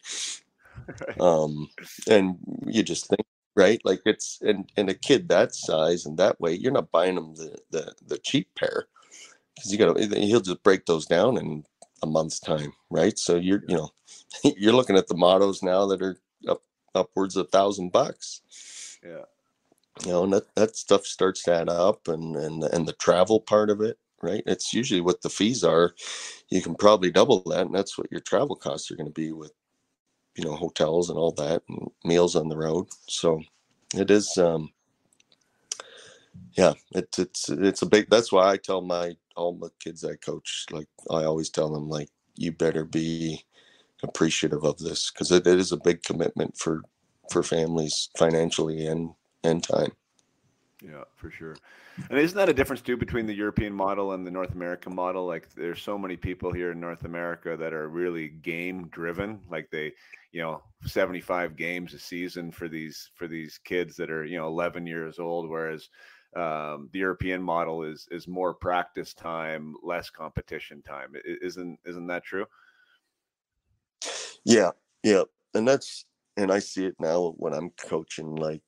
And you just think, right? Like and a kid that size and that weight, you're not buying him the cheap pair, because he'll just break those down in a month's time, right? So you're looking at the mottos now that are upwards of $1,000. Yeah. And that stuff starts to add up, and the travel part of it, right? It's usually what the fees are. You can probably double that, and that's what your travel costs are going to be with hotels and all that, and meals on the road. So it is it's a big, that's why I tell all the kids I coach, like I always tell them, like, you better be appreciative of this, because it is a big commitment for families financially and time. Yeah, for sure. And isn't that a difference too between the European model and the North American model? Like there's so many people here in North America that are really game driven. Like they, 75 games a season for these kids that are, 11 years old, whereas the European model is more practice time, less competition time. Isn't that true? Yeah. And I see it now when I'm coaching, like,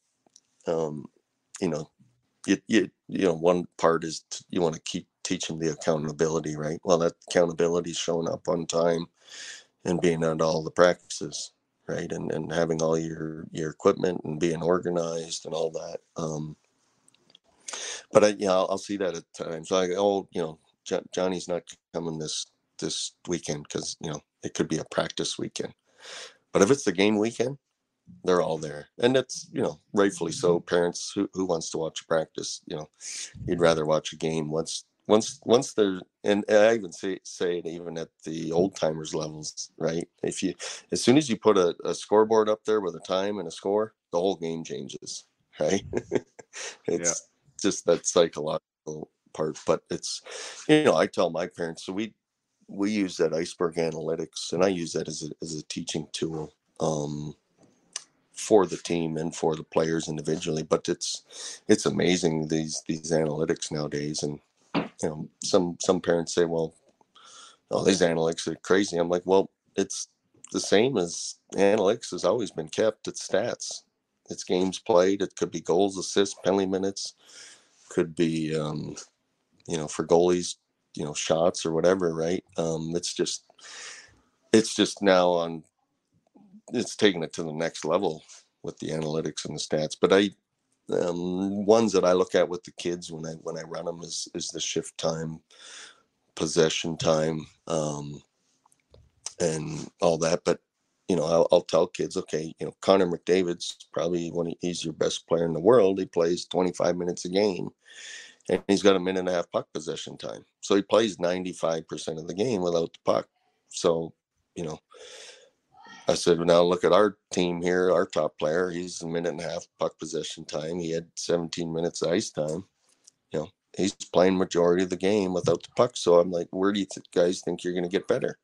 one part is you want to keep teaching the accountability, right? Well, that accountability is showing up on time and being at all the practices, right? And having all your equipment and being organized and all that. But I'll see that at times. Like, Johnny's not coming this weekend because, it could be a practice weekend. But if it's the game weekend, they're all there. And that's, rightfully so. Parents, who wants to watch practice, you'd rather watch a game once they're, and I even say it even at the old timers levels, right? As soon as you put a scoreboard up there with a time and a score, the whole game changes, right? It's just that psychological part. But it's, I tell my parents, so we use that iceberg analytics, and I use that as a teaching tool, for the team and for the players individually. But it's amazing, these analytics nowadays. And some parents say, well, these analytics are crazy. I'm like, well, it's the same as analytics has always been kept. It's stats, it's games played. It could be goals, assists, penalty minutes, could be for goalies, shots or whatever, right? It's just now it's taking it to the next level with the analytics and the stats. But ones that I look at with the kids when I run them is the shift time, possession time, and all that. But I'll tell kids, okay, Connor McDavid's probably he's your best player in the world. He plays 25 minutes a game, and he's got a minute and a half puck possession time. So he plays 95% of the game without the puck. So, I said, well, now look at our team here, our top player. He's a minute and a half puck possession time. He had 17 minutes ice time. He's playing majority of the game without the puck. So I'm like, where do you guys think you're going to get better?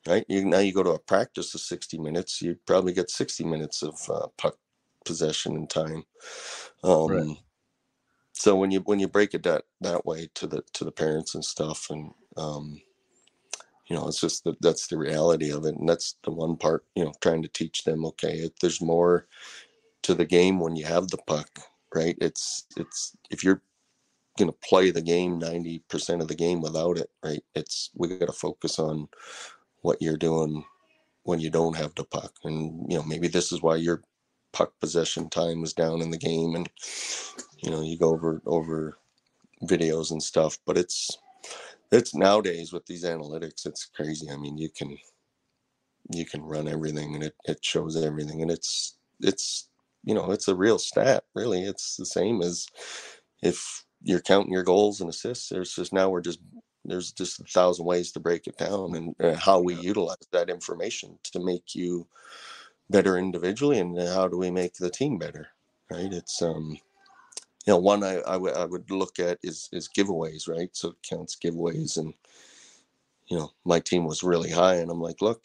Right? Now you go to a practice of 60 minutes, you probably get 60 minutes of puck possession and time. Right. So when you break it that way to the parents and stuff, and it's just that's the reality of it. And that's the one part, trying to teach them, okay, there's more to the game when you have the puck, right? It's if you're going to play the game 90% of the game without it, right? We got to focus on what you're doing when you don't have the puck. And, maybe this is why your puck possession time is down in the game, and, you go over videos and stuff. But it's nowadays with these analytics, it's crazy. I mean, you can run everything, and it shows everything, and it's a real stat, really. It's the same as if you're counting your goals and assists. There's just 1,000 ways to break it down, and how we utilize that information to make you better individually, and how do we make the team better, right? It's one I would look at is giveaways, right? So it counts giveaways, and my team was really high, and I'm like, look,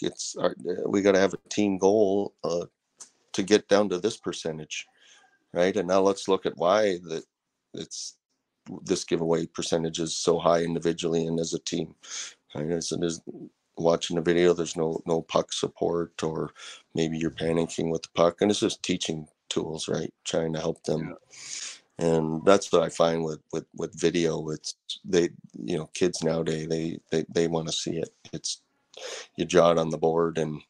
we got to have a team goal to get down to this percentage, right? And now let's look at why this giveaway percentage is so high individually and as a team. Right? So there's watching the video, there's no puck support, or maybe you're panicking with the puck, and it's just teaching tools, right? Trying to help them. Yeah. And that's what I find with video. It's kids nowadays, they want to see it. It's, you draw it on the board, and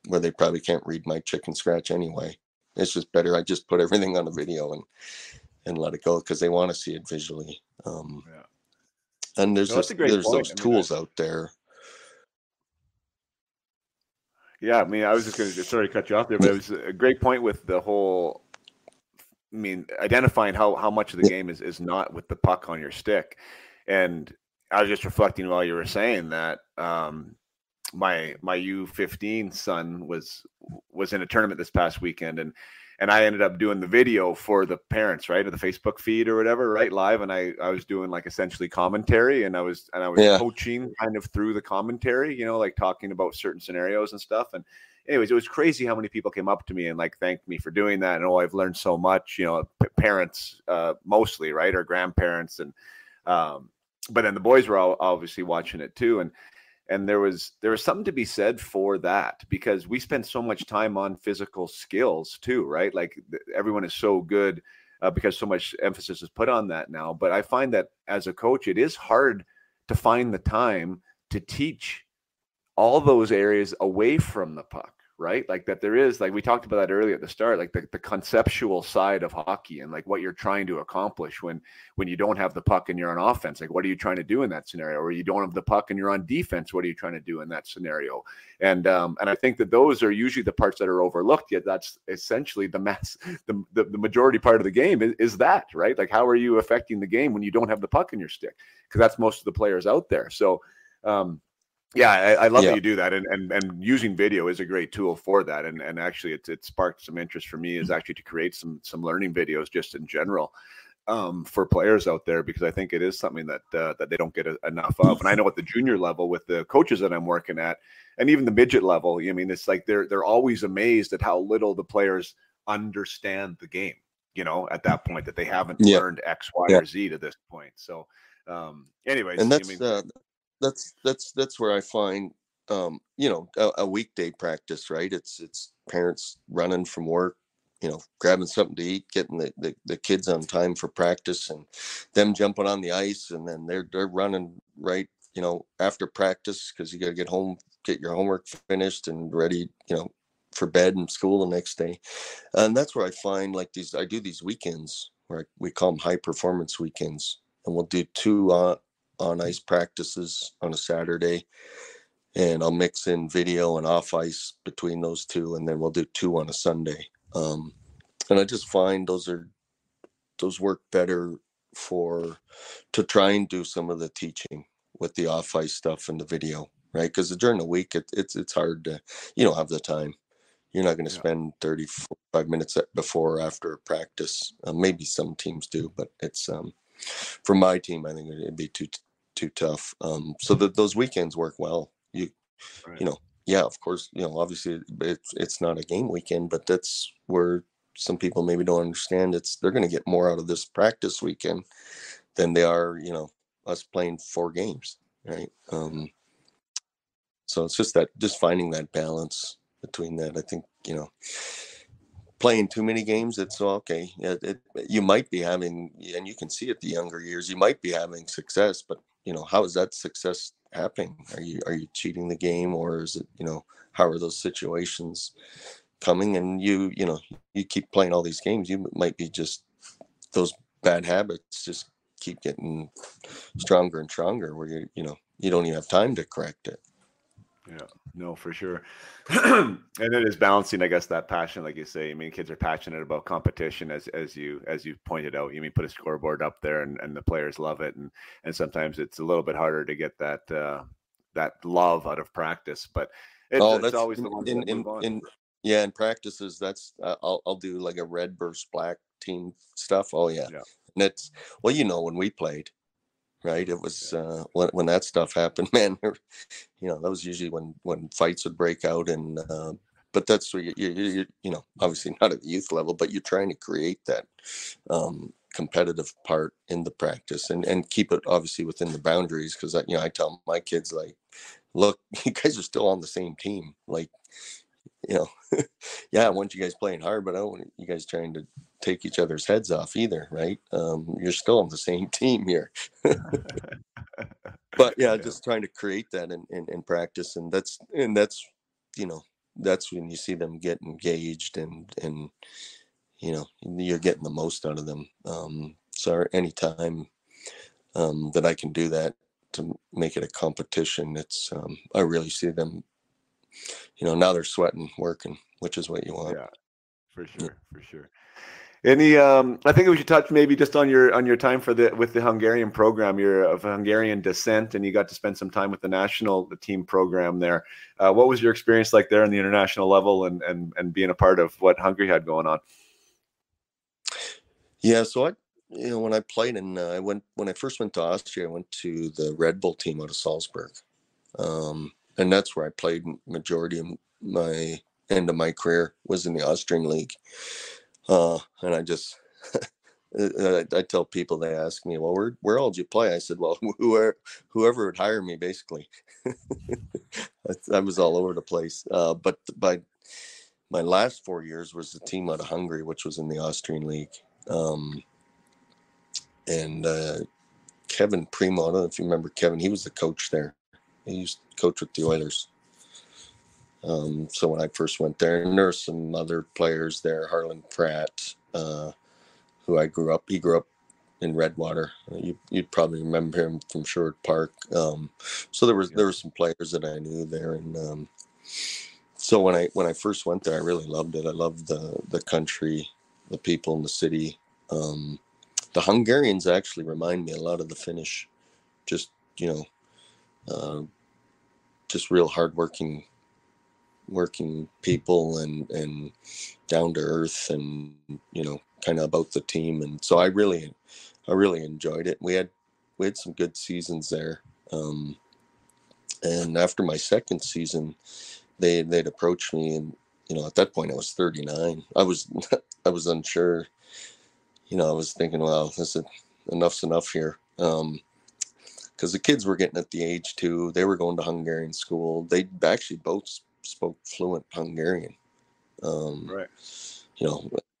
where they probably can't read my chicken scratch anyway. It's just better. I just put everything on the video and let it go, because they want to see it visually. And there's those tools out there. Yeah, I mean, I was just going to, sorry to cut you off there, but it was a great point with the whole, identifying how much of the game is not with the puck on your stick. And I was just reflecting while you were saying that, my U15 son was in a tournament this past weekend, and I ended up doing the video for the parents, right, of the Facebook feed or whatever, right, live, and I was doing like essentially commentary, and I was Yeah. coaching kind of through the commentary, you know, like talking about certain scenarios and stuff. And anyways, it was crazy how many people came up to me and like thanked me for doing that, and I've learned so much, you know, parents mostly, right, or grandparents, and but then the boys were all obviously watching it too, and there was something to be said for that, because we spend so much time on physical skills too, right? Like everyone is so good because so much emphasis is put on that now. But I find that as a coach, it is hard to find the time to teach all those areas away from the puck, right? Like that there is, like we talked about that earlier at the start, like the conceptual side of hockey and like what you're trying to accomplish when you don't have the puck and you're on offense. Like what are you trying to do in that scenario? Or you don't have the puck and you're on defense, what are you trying to do in that scenario? And I think that those are usually the parts that are overlooked, yet that's essentially the majority part of the game is that, right? Like how are you affecting the game when you don't have the puck in your stick? Because that's most of the players out there. So yeah, I love that you do that, and using video is a great tool for that. And actually, it sparked some interest for me is actually to create some learning videos just in general for players out there, because I think it is something that they don't get enough of. And I know at the junior level with the coaches that I'm working at, and even the midget level, I mean, it's like they're always amazed at how little the players understand the game. You know, at that point that they haven't learned X, Y, or Z to this point. So, anyways, and that's where I find, you know, a weekday practice, right? It's parents running from work, you know, grabbing something to eat, getting the kids on time for practice, and them jumping on the ice, and then they're running right, you know, after practice, because you got to get home, get your homework finished and ready, you know, for bed and school the next day. And that's where I find like I do these weekends where we call them high performance weekends, and we'll do two on ice practices on a Saturday, and I'll mix in video and off ice between those two, and then we'll do two on a Sunday. And I just find those work better to try and do some of the teaching with the off ice stuff and the video, right? Because during the week it's hard to, you don't have the time. You're not going to spend 30, 45 minutes before or after a practice. Maybe some teams do, but it's for my team, I think it'd be too tough. So those weekends work well. You know, yeah, of course, you know, obviously it's not a game weekend, but that's where some people maybe don't understand. They're going to get more out of this practice weekend than they are, you know, us playing 4 games, right? So it's just finding that balance between that. I think, you know, playing too many games, it's okay. You might be having, and you can see it the younger years, you might be having success, but you know, how is that success happening? Are you cheating the game, or is it, you know, how are those situations coming? And you know, you keep playing all these games, you might be just those bad habits just keep getting stronger and stronger, where you know, you don't even have time to correct it. Yeah, no, for sure. And it is balancing, I guess, that passion, like you say. I mean, kids are passionate about competition, as you pointed out. You mean put a scoreboard up there, and the players love it, and sometimes it's a little bit harder to get that love out of practice. But it's always the ones that move on. In practices, that's I'll do like a red versus black team stuff. Oh yeah. And that's, well, you know, when we played, right, it was when that stuff happened, man, you know, that was usually when fights would break out. And but that's where you know, obviously not at the youth level, but you're trying to create that competitive part in the practice, and keep it obviously within the boundaries, because you know, I tell my kids, like, look, you guys are still on the same team, like, you know, yeah, I want you guys playing hard, but I don't want you guys trying to take each other's heads off either, right? You're still on the same team here. But yeah, just trying to create that in practice, and that's you know, that's when you see them get engaged, and you know, you're getting the most out of them. So anytime that I can do that to make it a competition, it's I really see them, you know, now they're sweating, working, which is what you want. Yeah, for sure, for sure. Any, I think we should touch maybe just on your time with the Hungarian program. You're of Hungarian descent, and you got to spend some time with the team program there. What was your experience like there on the international level, and being a part of what Hungary had going on? Yeah, so when I played when I first went to Austria, I went to the Red Bull team out of Salzburg, and that's where I played majority of my end of my career was in the Austrian league, and I just. I tell people, they ask me, well, where all did you play? I said, well, whoever would hire me, basically. I was all over the place. But by my last 4 years was the team out of Hungary, which was in the Austrian league. And Kevin Primo, I don't know if you remember Kevin, he was the coach there. He used to coach with the Oilers. So when I first went there, and there were some other players there, Harlan Pratt, who he grew up in Redwater. You'd probably remember him from Sherwood Park. So there were some players that I knew there, and so when I first went there, I really loved it. I loved the country, the people in the city. The Hungarians actually remind me a lot of the Finnish, just just real hardworking people and down to earth, and kind of about the team. And so I really enjoyed it. We had some good seasons there. And after my second season, they'd approached me, and at that point I was 39. I was I was unsure. I was thinking, well, enough's enough here. Because the kids were getting at the age too. They were going to Hungarian school. They actually both spoke fluent Hungarian. Right.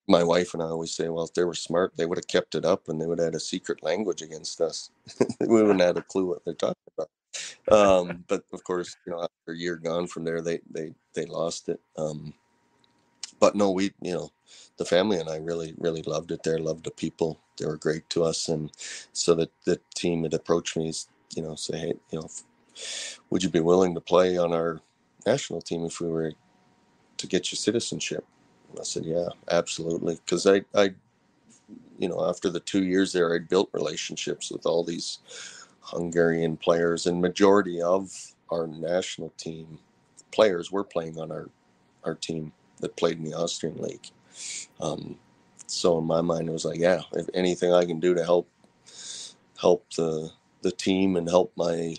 My wife and I always say, well, if they were smart, they would have kept it up, and they would have had a secret language against us. We wouldn't have had a clue what they're talking about. But of course, after a year gone from there, they lost it. But no, the family and I really, really loved it there, loved the people. They were great to us. And so that the team had approached me, say, hey, would you be willing to play on our national team if we were to get you citizenship? And I said, yeah, absolutely. Because I after the 2 years there, I'd built relationships with all these Hungarian players, and majority of our national team players were playing on our team that played in the Austrian league. So in my mind, it was like, yeah, if anything I can do to help the team and help my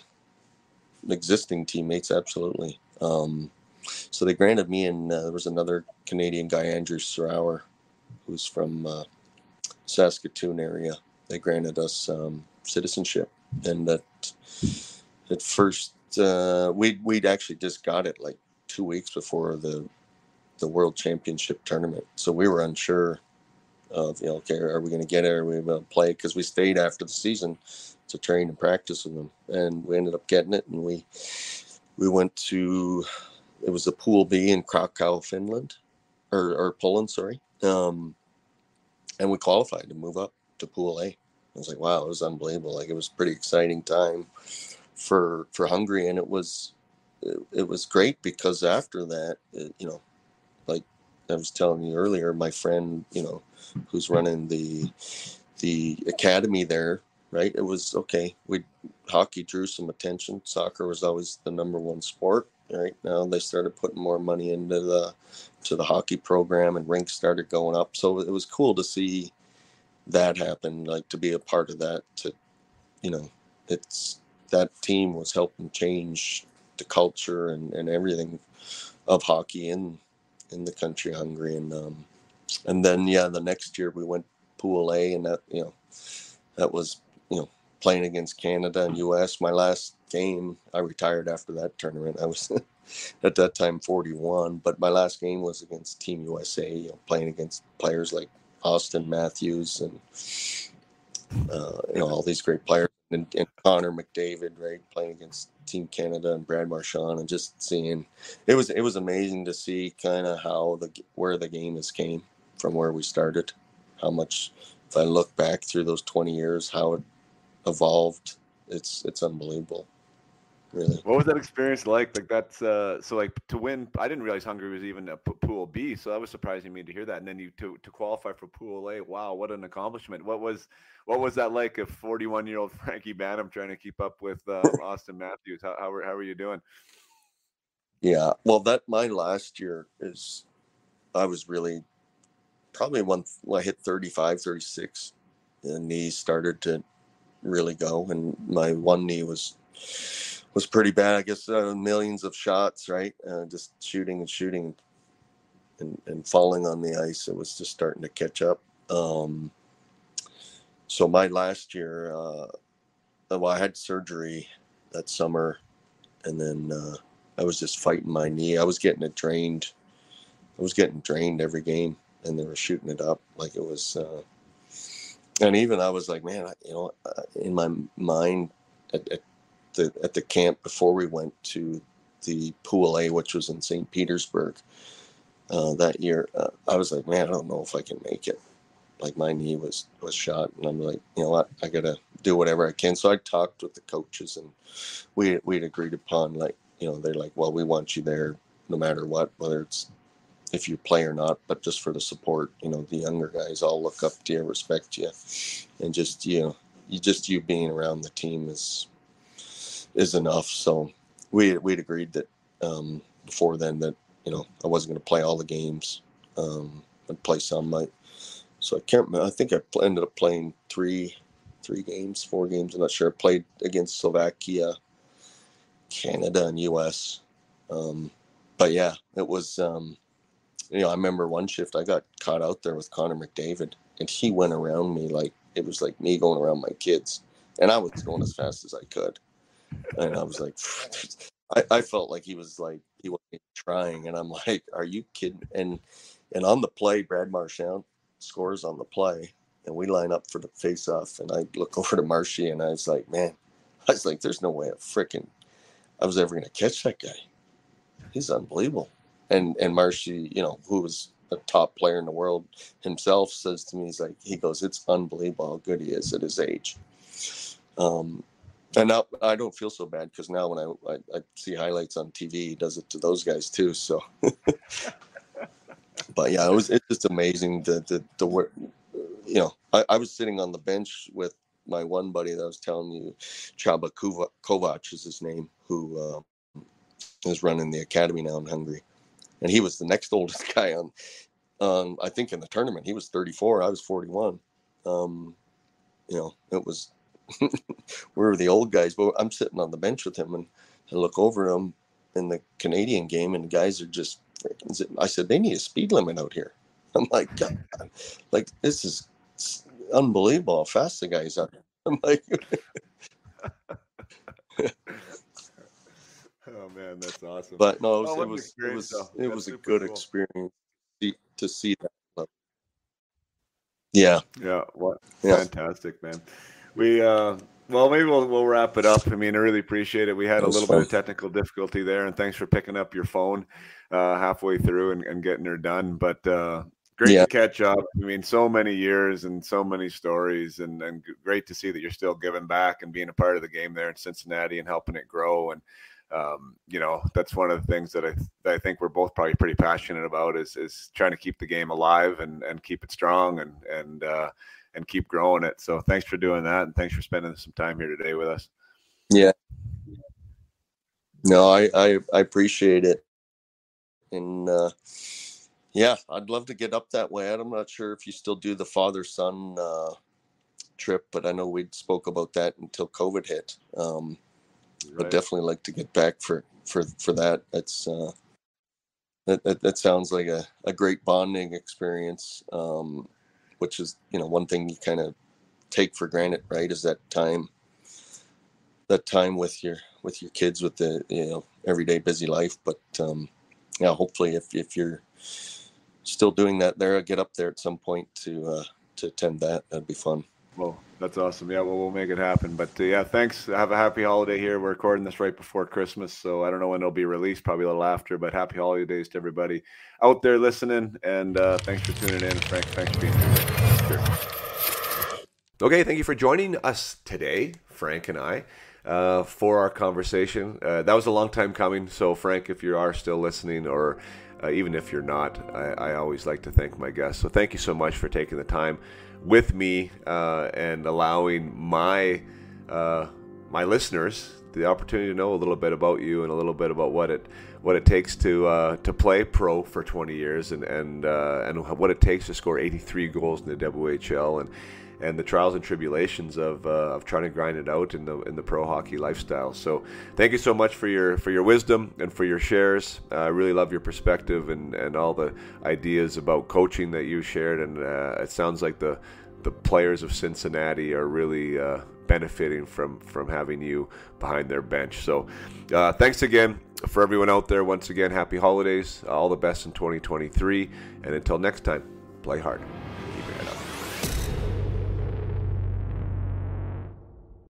existing teammates, absolutely. So they granted me, and there was another Canadian guy, Andrew Sorower, who's from Saskatoon area. They granted us citizenship, and that at first we'd actually just got it like 2 weeks before the World Championship tournament. So we were unsure of, okay, are we going to get it? Are we going to play? Because we stayed after the season to train and practice with them, and we ended up getting it. And we went to, it was a Pool B in Krakow, Finland, or Poland, sorry. And we qualified to move up to Pool A. I was like, wow, it was unbelievable. Like, it was a pretty exciting time for Hungary, and it was great because after that, like I was telling you earlier, my friend, who's running the academy there, right? It was okay. Hockey drew some attention. Soccer was always the number one sport. Right now, they started putting more money into the hockey program, and rinks started going up. So it was cool to see that happen, like to be a part of that. That team was helping change the culture and everything of hockey in the country of Hungary. And then the next year we went Pool A, and that was playing against Canada and US. My last game, I retired after that tournament. I was at that time 41, but my last game was against Team USA, playing against players like Austin Matthews and all these great players, and Connor McDavid, right, playing against Team Canada and Brad Marchand, and just seeing it was amazing to see kind of where the game has came from where we started. How much, if I look back through those 20 years, how it evolved, it's unbelievable. really. What was that experience like? Like that's so like to win. I didn't realize Hungary was even a Pool B, so that was surprising me to hear that. And then you to qualify for Pool A. Wow, what an accomplishment! What was that like? A 41-year-old Frankie Banham trying to keep up with Austin Matthews. How were you doing? Yeah. Well, that my last year is I was really probably when I hit 35, 36, the knees started to really go, and my one knee was pretty bad. I guess millions of shots, right? Just shooting and shooting and falling on the ice. It was just starting to catch up. So my last year, well, I had surgery that summer, and then I was just fighting my knee. I was getting it drained. I was getting drained every game, and they were shooting it up like it was. And even I was like, man, in my mind at the camp before we went to the Pool A, which was in St. Petersburg that year, I was like, man, I don't know if I can make it. Like my knee was shot, and I'm like, you know what, I gotta do whatever I can. So I talked with the coaches, and we'd agreed upon, like, they're like, well, we want you there no matter what, whether it's if you play or not, but just for the support. The younger guys all look up to you, respect you, and just you being around the team is enough. So we'd agreed that before then that I wasn't going to play all the games. I'd play some. So I can't remember. I think I ended up playing four games. I'm not sure. I played against Slovakia, Canada, and U.S. But yeah, it was. I remember one shift I got caught out there with Connor McDavid, and he went around me like it was like me going around my kids, and I was going as fast as I could, and I was like, I felt like he was like he wasn't trying, and I'm like, are you kidding? And on the play, Brad Marchand scores on the play, and we line up for the face-off, and I look over to Marshy, and I was like, there's no way I was ever going to catch that guy. He's unbelievable. And Marshy, who was a top player in the world himself, says to me, he goes, it's unbelievable how good he is at his age. And now I don't feel so bad, because now when I see highlights on TV, he does it to those guys too. So, but yeah, it's just amazing the work. I was sitting on the bench with my one buddy that I was telling you, Chaba Kovac is his name, who is running the academy now in Hungary. And he was the next oldest guy on I think in the tournament. He was 34. I was 41. It was, we were the old guys, but I'm sitting on the bench with him, and I look over him in the Canadian game, and the guys are just freaking. I said, they need a speed limit out here. I'm like, God, like, this is unbelievable how fast the guys are. I'm like, oh man, that's awesome. But no, Oh, it was a good experience to see that. Yeah. Yeah. What? Yeah. Fantastic, man. We well, maybe we'll wrap it up. I mean, I really appreciate it. We had a little bit of technical difficulty there, and thanks for picking up your phone halfway through and getting her done. But great to catch up. I mean, so many years and so many stories, and great to see that you're still giving back and being a part of the game there in Cincinnati and helping it grow. And that's one of the things that I think we're both probably pretty passionate about is trying to keep the game alive and keep it strong and keep growing it. So thanks for doing that, and thanks for spending some time here today with us. Yeah. No, I appreciate it. And I'd love to get up that way. I'm not sure if you still do the father-son trip, but I know we spoke about that until COVID hit. But definitely like to get back for that. That's that sounds like a great bonding experience, which is one thing you kind of take for granted, right? Is that time with your kids, with the everyday busy life. But hopefully if you're still doing that there, I'll get up there at some point to attend that. That'd be fun. Well, that's awesome. Yeah, well, we'll make it happen. But thanks. Have a happy holiday here. We're recording this right before Christmas, so I don't know when it'll be released, probably a little after, but happy holidays to everybody out there listening. And thanks for tuning in. Frank, thanks for being here. Sure. Okay, thank you for joining us today, Frank and I. for our conversation. That was a long time coming. So, Frank, if you are still listening, or even if you're not, I always like to thank my guests. So thank you so much for taking the time with me and allowing my listeners the opportunity to know a little bit about you and a little bit about what it takes to play pro for 20 years and what it takes to score 83 goals in the WHL and the trials and tribulations of trying to grind it out in the pro hockey lifestyle. So thank you so much for your wisdom and for your shares. I really love your perspective and all the ideas about coaching that you shared, and it sounds like the players of Cincinnati are really benefiting from having you behind their bench. So thanks again for everyone out there. Once again, happy holidays, all the best in 2023, and until next time, play hard.